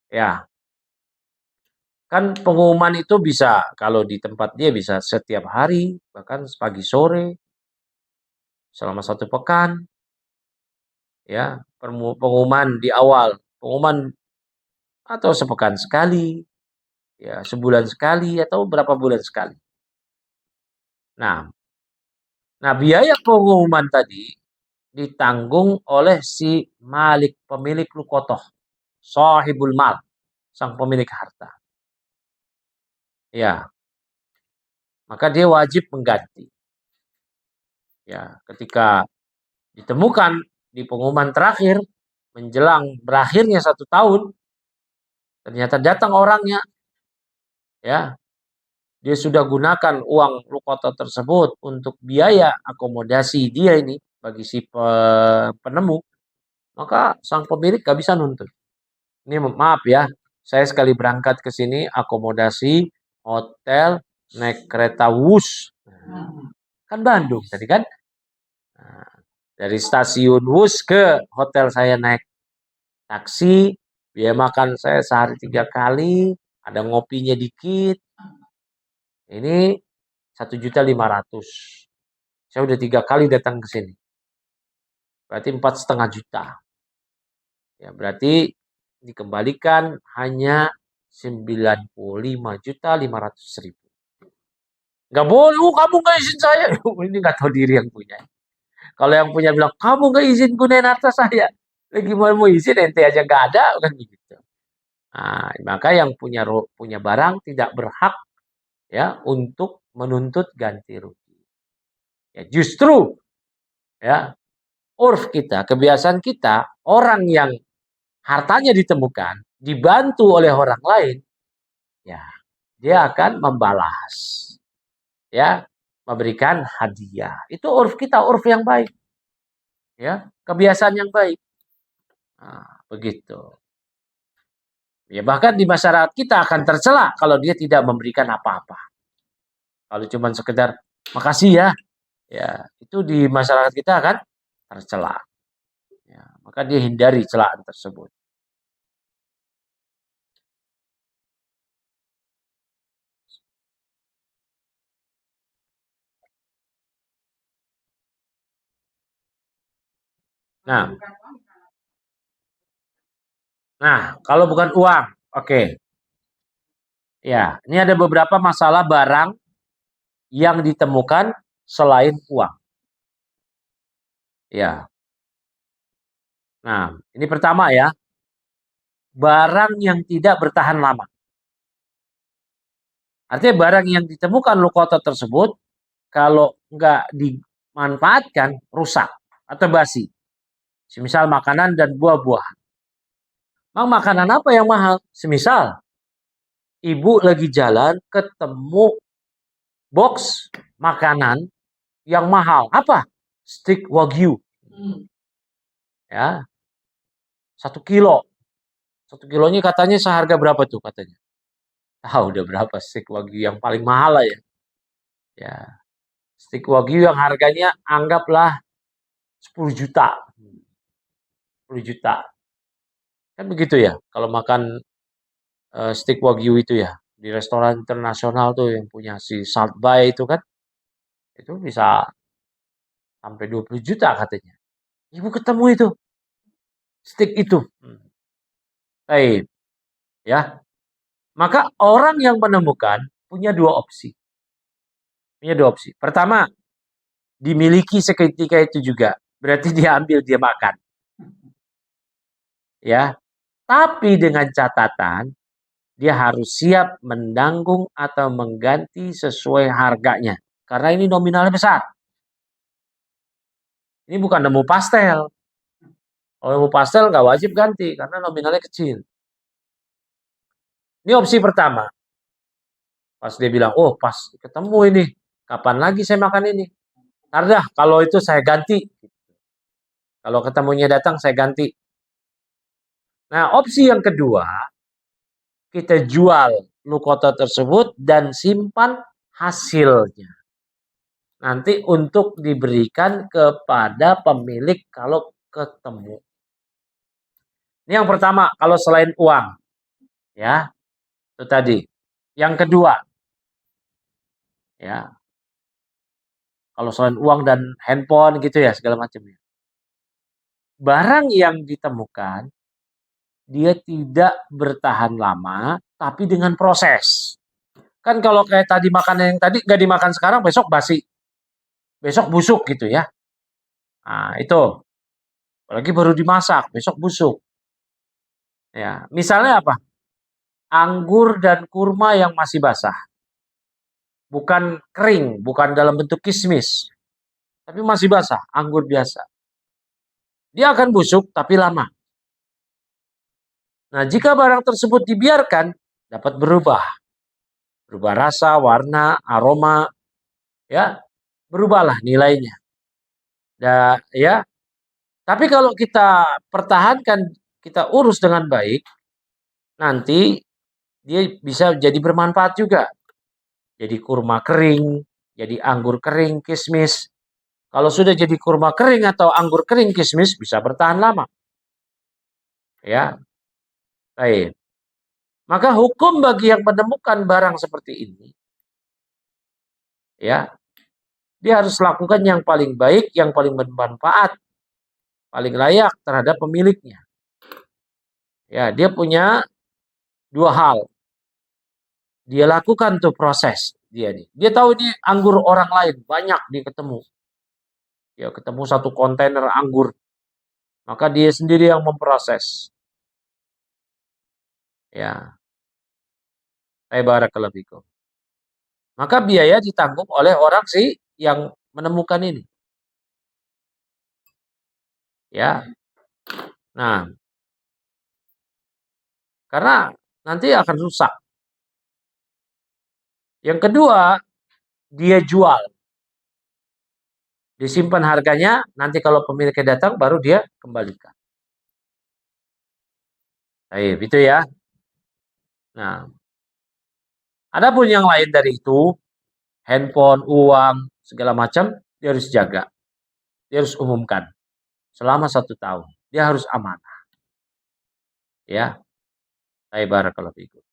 ya. Kan pengumuman itu bisa kalau di tempat dia bisa setiap hari, bahkan pagi sore, selama 1 pekan, ya. Pengumuman di awal, pengumuman atau sepekan sekali, ya sebulan sekali atau berapa bulan sekali. Nah, nah biaya pengumuman tadi ditanggung oleh si Malik pemilik Lukotoh, Sahibul Mal, sang pemilik harta. Ya, maka dia wajib mengganti. Ya, ketika ditemukan di pengumuman terakhir menjelang berakhirnya 1 tahun, ternyata datang orangnya, ya, dia sudah gunakan uang Lukoto tersebut untuk biaya akomodasi dia ini bagi si penemu, maka sang pemilik gak bisa nuntut. Ini maaf ya, saya sekali berangkat ke sini akomodasi, hotel, naik kereta Wus. Kan Bandung tadi kan. Nah, dari stasiun Wus ke hotel saya naik taksi, biaya makan saya sehari 3 kali, ada ngopinya dikit. Ini 1.500.000. Saya udah 3 kali datang ke sini. Berarti 4,5 juta. Ya, berarti dikembalikan hanya 95.500.000. Nggak boleh, kamu nggak izin saya. Ini nggak tahu diri yang punya. Kalau yang punya bilang, kamu nggak izin gunain harta saya. Gimana mau izin, ente aja nggak ada, kan begitu. Nah, maka yang punya barang tidak berhak ya untuk menuntut ganti rugi. Ya, justru ya urf kita, kebiasaan kita, orang yang hartanya ditemukan, dibantu oleh orang lain, ya dia akan membalas, ya memberikan hadiah. Itu urf kita, urf yang baik, ya kebiasaan yang baik. Nah, begitu. Ya bahkan di masyarakat kita akan tercela kalau dia tidak memberikan apa-apa. Kalau cuma sekedar makasih ya, ya itu di masyarakat kita akan tercela. Ya, maka dia hindari celaan tersebut. Nah, kalau bukan uang, oke. Ya, ini ada beberapa masalah barang yang ditemukan selain uang. Ya. Nah, ini pertama ya, barang yang tidak bertahan lama. Artinya barang yang ditemukan Lukoto tersebut kalau nggak dimanfaatkan rusak atau basi. Semisal makanan dan buah-buahan. Mang makanan apa yang mahal? Semisal ibu lagi jalan ketemu box makanan yang mahal. Apa? Steak wagyu. Ya, 1 kilo. 1 kilonya katanya seharga berapa tuh katanya? Tahu udah berapa steak wagyu yang paling mahal lah ya. Ya, steak wagyu yang harganya anggaplah 10 juta. 10 juta. Kan begitu ya. Kalau makan steak wagyu itu ya di restoran internasional tuh yang punya si Salt Bay itu kan itu bisa sampai 20 juta katanya. Ibu ketemu itu steak itu. Baik, ya. Maka orang yang menemukan punya dua opsi. Punya dua opsi. Pertama, dimiliki seketika itu juga. Berarti dia ambil, dia makan. Ya. Tapi dengan catatan dia harus siap menanggung atau mengganti sesuai harganya. Karena ini nominalnya besar. Ini bukan nemu pastel. Kalau nemu pastel nggak wajib ganti karena nominalnya kecil. Ini opsi pertama. Pas dia bilang, oh pas ketemu ini, kapan lagi saya makan ini? Ntar dah, kalau itu saya ganti. Kalau ketemunya datang, saya ganti. Nah, opsi yang kedua, kita jual Lukoto tersebut dan simpan hasilnya. Nanti untuk diberikan kepada pemilik kalau ketemu. Ini yang pertama, kalau selain uang. Ya, itu tadi. Yang kedua, ya, kalau selain uang dan handphone gitu ya, segala macam ya. Barang yang ditemukan dia tidak bertahan lama, tapi dengan proses. Kan kalau kayak tadi makanan yang tadi nggak dimakan sekarang, besok basi, besok busuk gitu ya. Nah itu, apalagi baru dimasak, besok busuk. Ya, misalnya apa? Anggur dan kurma yang masih basah, bukan kering, bukan dalam bentuk kismis, tapi masih basah, anggur biasa. Dia akan busuk tapi lama. Nah, jika barang tersebut dibiarkan, dapat berubah rasa, warna, aroma, ya, berubahlah nilainya. Ya, tapi kalau kita pertahankan, kita urus dengan baik, nanti dia bisa jadi bermanfaat juga. Jadi kurma kering, jadi anggur kering, kismis. Kalau sudah jadi kurma kering atau anggur kering, kismis bisa bertahan lama. Ya, baik. Maka hukum bagi yang menemukan barang seperti ini, ya, dia harus lakukan yang paling baik, yang paling bermanfaat, paling layak terhadap pemiliknya. Ya, dia punya dua hal. Dia lakukan tuh proses dia nih. Dia tahu ini anggur orang lain banyak dia ketemu. Ya ketemu satu kontainer anggur. Maka dia sendiri yang memproses. Ya, barakallahu fikum. Maka biaya ditanggung oleh orang sih yang menemukan ini. Ya. Nah, karena nanti akan rusak. Yang kedua, dia jual. Disimpan harganya, nanti kalau pemiliknya datang baru dia kembalikan. Baik, itu ya. Nah, adapun yang lain dari itu, handphone, uang, segala macam, dia harus jaga. Dia harus umumkan selama 1 tahun. Dia harus amanah. Ya, saya barakallahu fikum.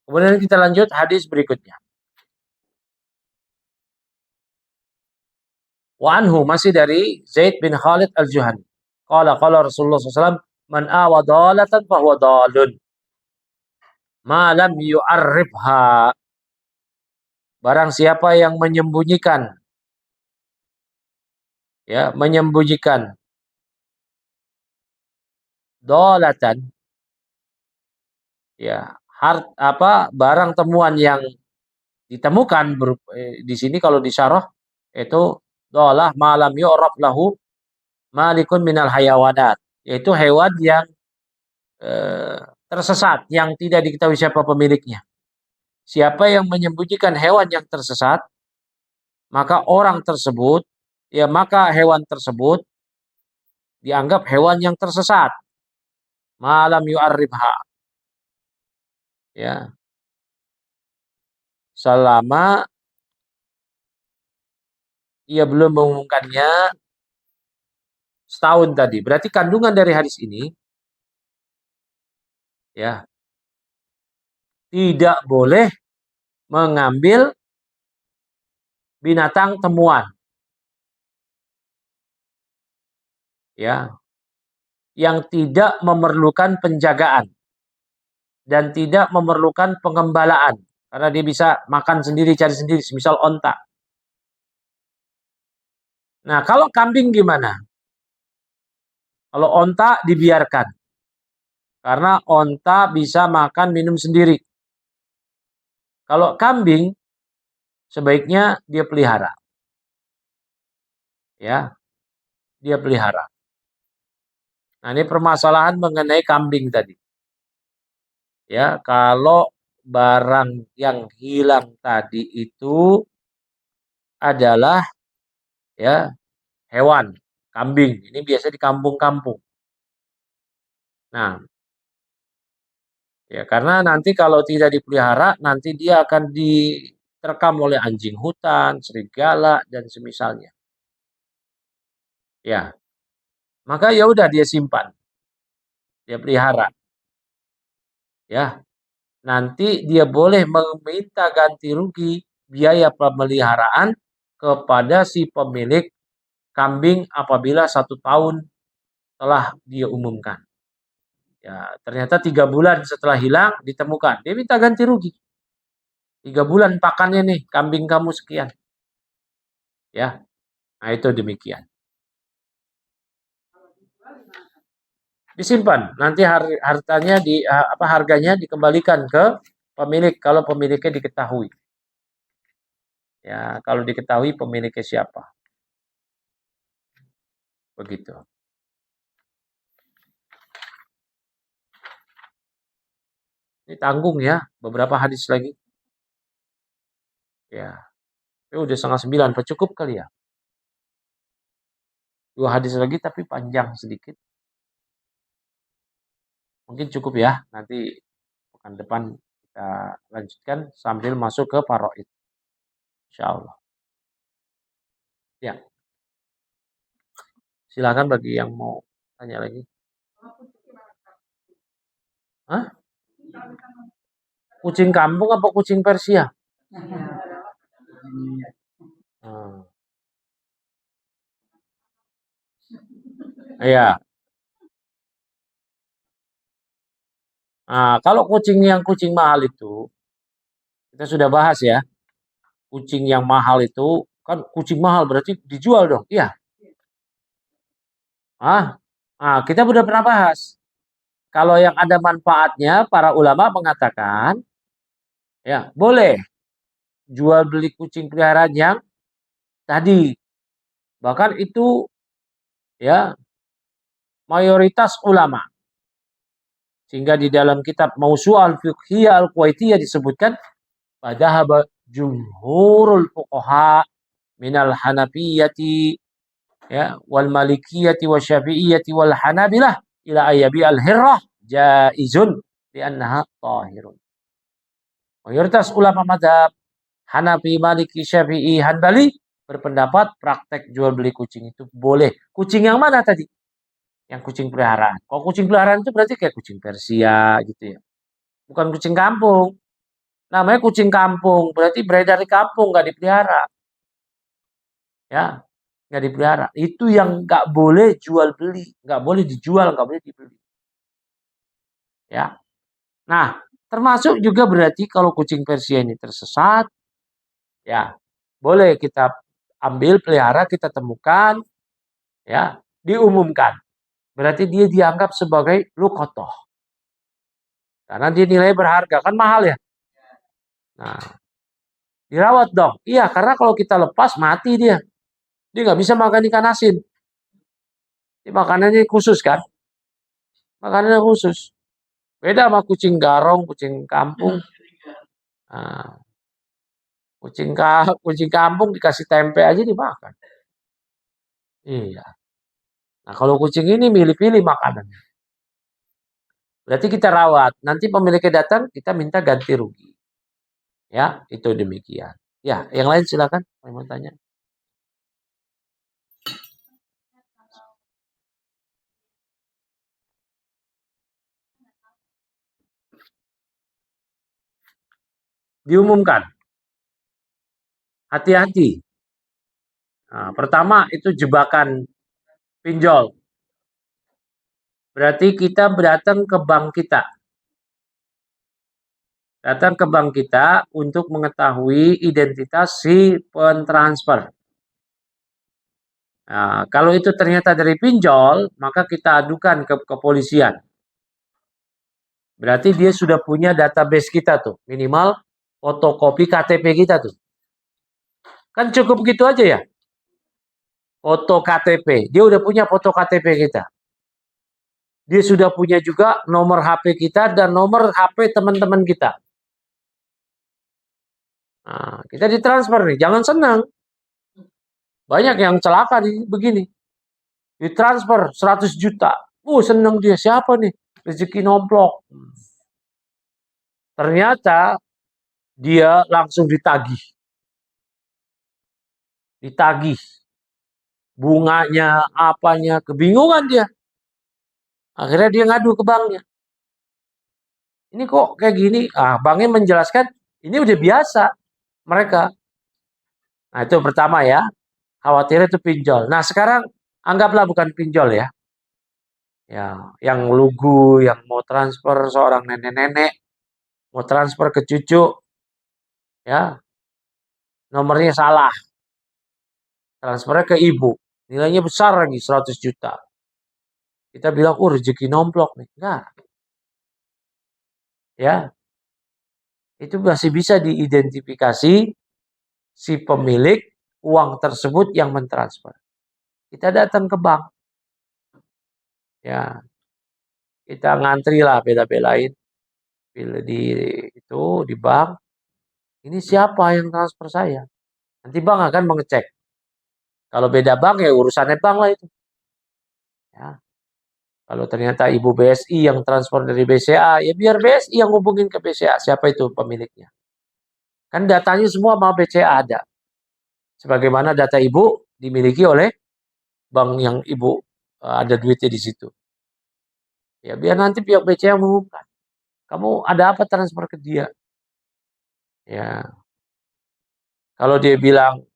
Kemudian kita lanjut hadis berikutnya. Wa anhu, masih dari Zaid bin Khalid al-Juhani. Qala Rasulullah SAW, man awa dalatan fahuwa dalun. Ma lam yu'arribha. Barang siapa yang menyembunyikan, ya, menyembunyikan dalatan, ya, barang temuan yang ditemukan di sini kalau disyarah itu dalah malam yu'raf lahu malikun minal hayawanat, yaitu hewan yang tersesat yang tidak diketahui siapa pemiliknya. Siapa yang menyembunyikan hewan yang tersesat, maka hewan tersebut dianggap hewan yang tersesat. Malam yu'arribha. Ya. Selama ia belum mengumumkannya setahun tadi. Berarti kandungan dari hadis ini, ya, tidak boleh mengambil binatang temuan, ya, yang tidak memerlukan penjagaan dan tidak memerlukan pengembalaan, karena dia bisa makan sendiri, cari sendiri, misal onta. Nah, kalau kambing gimana? Kalau onta dibiarkan, karena onta bisa makan minum sendiri. Kalau kambing, sebaiknya dia pelihara. Ya, dia pelihara. Nah, ini permasalahan mengenai kambing tadi. Ya, kalau barang yang hilang tadi itu adalah, ya, hewan, kambing. Ini biasa di kampung-kampung. Nah, ya, karena nanti kalau tidak dipelihara, nanti dia akan diterkam oleh anjing hutan, serigala, dan semisalnya. Ya, maka ya udah dia simpan, dia pelihara. Ya, nanti dia boleh meminta ganti rugi biaya pemeliharaan kepada si pemilik kambing apabila 1 tahun telah dia umumkan. Ya, ternyata 3 bulan setelah hilang ditemukan, dia minta ganti rugi. 3 bulan pakannya nih, kambing kamu sekian. Ya, nah itu demikian. Disimpan, nanti harganya dikembalikan ke pemilik kalau pemiliknya diketahui. Ya, kalau diketahui pemiliknya siapa. Begitu. Ini tanggung ya, beberapa hadis lagi. Ya, ini udah 8:30, cukup kali ya. 2 hadis lagi tapi panjang sedikit. Mungkin cukup ya, nanti pekan depan kita lanjutkan sambil masuk ke faraid. Insyaallah. Ya. Silakan bagi yang mau tanya lagi. Hah? Kucing kampung apa kucing Persia? Hmm. Iya. Nah, kalau kucing mahal itu, kita sudah bahas ya. Kucing yang mahal itu, kan kucing mahal berarti dijual dong. Iya. Kita sudah pernah bahas. Kalau yang ada manfaatnya, para ulama mengatakan, ya boleh jual beli kucing peliharaan yang tadi. Bahkan itu, ya, mayoritas ulama. Sehingga di dalam kitab Mausu'al Fiqhiyah Al-Kuwaitiyah disebutkan, padahaba jumhurul fuqaha minal hanafiyyati, ya, wal malikiyati wa syafi'iyati wal hanabilah ila ayyabi al-hirrah jaizun li'annaha tahirun. Mayoritas ulama madhab Hanafi, Maliki, Syafi'i, Hanbali berpendapat praktek jual beli kucing itu boleh. Kucing yang mana tadi? Yang kucing peliharaan. Kalau kucing peliharaan itu berarti kayak kucing Persia gitu ya. Bukan kucing kampung. Namanya kucing kampung, berarti beredar di kampung, nggak dipelihara. Ya, nggak dipelihara. Itu yang nggak boleh jual beli, nggak boleh dijual, nggak boleh dibeli. Ya, nah termasuk juga berarti kalau kucing Persia ini tersesat, ya boleh kita ambil, pelihara, kita temukan, ya diumumkan. Berarti dia dianggap sebagai lukotoh. Karena dia nilai berharga, kan mahal ya. Nah, dirawat dong. Iya, karena kalau kita lepas, mati dia. Dia nggak bisa makan ikan asin. Ini makanannya khusus kan. Makanannya khusus. Beda sama kucing garong, kucing kampung. Nah, kucing kampung dikasih tempe aja dimakan. Iya. Nah, kalau kucing ini milih-pilih makanan. Berarti kita rawat. Nanti pemiliknya datang, kita minta ganti rugi. Ya, itu demikian. Ya, yang lain silakan. Mau tanya. Diumumkan. Hati-hati. Nah, pertama itu jebakan pinjol. Berarti kita datang ke bank kita. Datang ke bank kita untuk mengetahui identitas si pentransfer. Nah, kalau itu ternyata dari pinjol, maka kita adukan ke kepolisian. Berarti dia sudah punya database kita tuh, minimal fotokopi KTP kita tuh. Kan cukup gitu aja ya, foto KTP. Dia udah punya foto KTP kita. Dia sudah punya juga nomor HP kita dan nomor HP teman-teman kita. Nah, kita ditransfer nih, jangan senang. Banyak yang celaka begini. Ditransfer 100 juta. Seneng dia. Siapa nih? Rezeki nomplok. Ternyata dia langsung ditagih. Ditagih. Bunganya, apanya. Kebingungan dia. Akhirnya dia ngadu ke banknya. Ini kok kayak gini? Banknya menjelaskan, ini udah biasa mereka. Nah, itu pertama ya. Khawatirnya itu pinjol. Nah, sekarang anggaplah bukan pinjol ya. Ya, yang lugu, yang mau transfer seorang nenek-nenek, mau transfer ke cucu, ya, nomornya salah. Transfernya ke ibu. Nilainya besar lagi, 100 juta. Kita bilang, rezeki nomplok nih. Enggak, ya. Itu masih bisa diidentifikasi si pemilik uang tersebut yang mentransfer. Kita datang ke bank. Ya, kita ngantri lah, bela-belain. Bila di itu di bank, ini siapa yang transfer saya? Nanti bank akan mengecek. Kalau beda bank ya urusannya bank lah itu. Ya. Kalau ternyata ibu BSI yang transfer dari BCA, ya biar BSI yang hubungin ke BCA. Siapa itu pemiliknya? Kan datanya semua mau BCA ada. Sebagaimana data ibu dimiliki oleh bank yang ibu ada duitnya di situ. Ya biar nanti pihak BCA mengumumkan. Kamu ada apa transfer ke dia? Ya, kalau dia bilang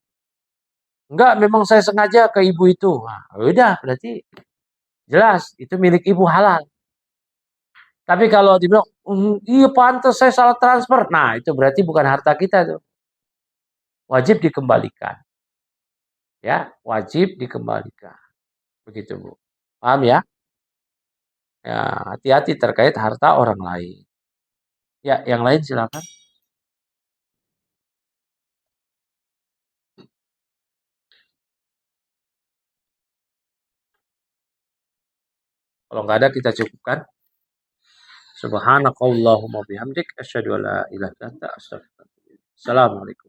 enggak, memang saya sengaja ke ibu itu. Nah, udah, berarti jelas itu milik ibu halal. Tapi kalau dibilang, iya pantas saya salah transfer. Nah, itu berarti bukan harta kita tuh. Wajib dikembalikan. Ya, wajib dikembalikan. Begitu, Bu. Paham ya? Ya, hati-hati terkait harta orang lain. Ya, yang lain silakan. Kalau nggak ada kita cukupkan. Subhanakallahumma bihamdik asyhadu an la ilaha illa anta astaghfiruka. Assalamualaikum.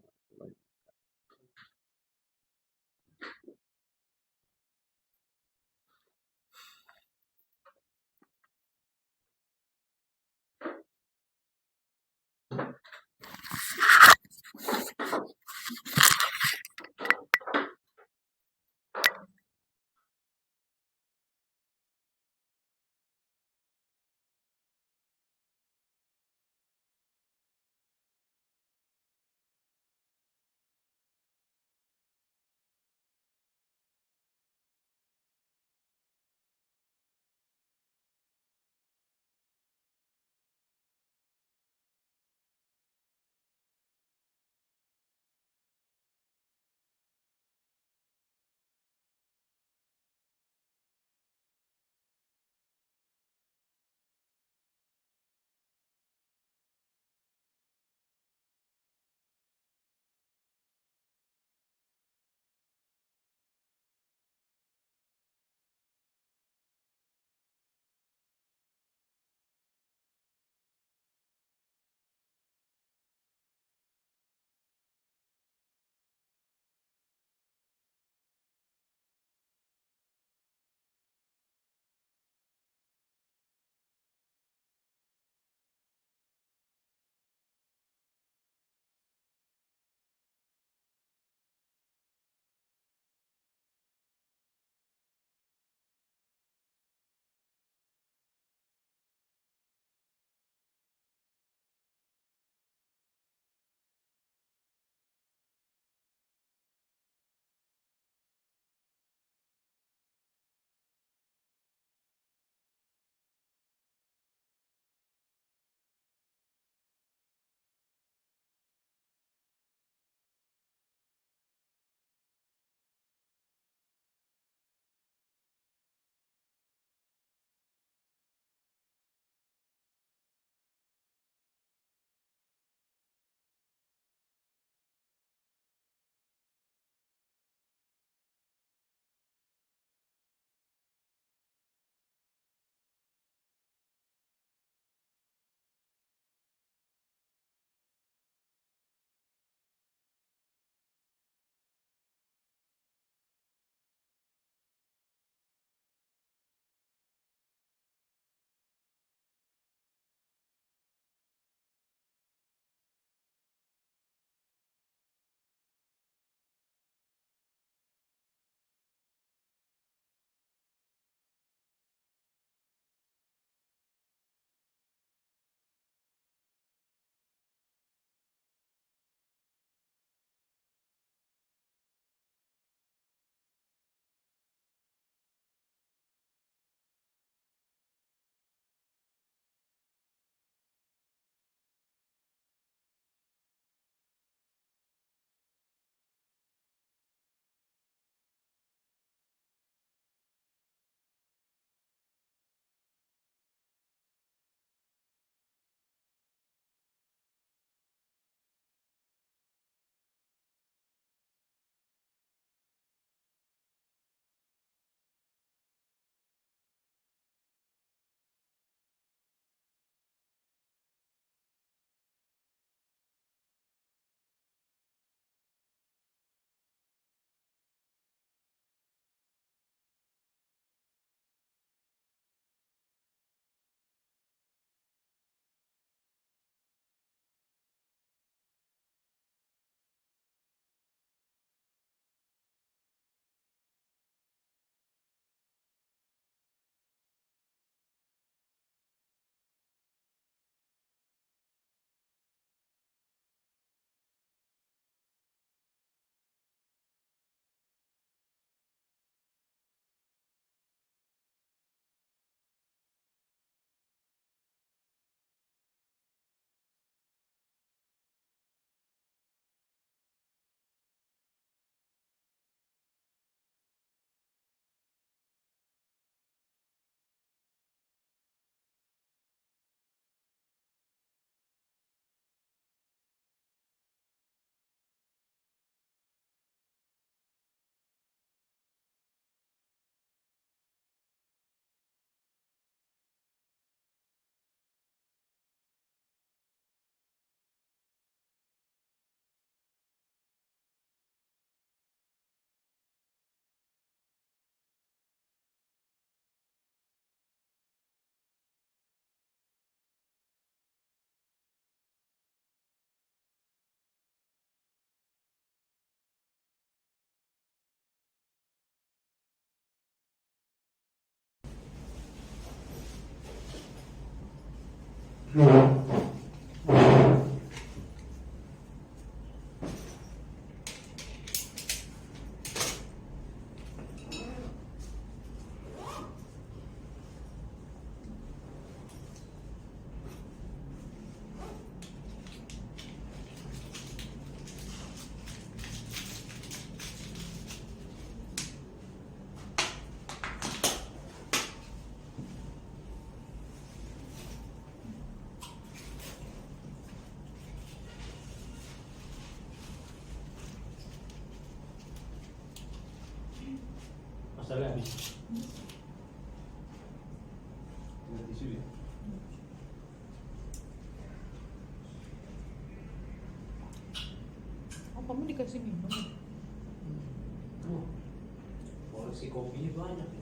Masalahnya habis. Tinggal tisu ya. Oh, kamu dikasih minum? Tuh, porsi kopinya banyak.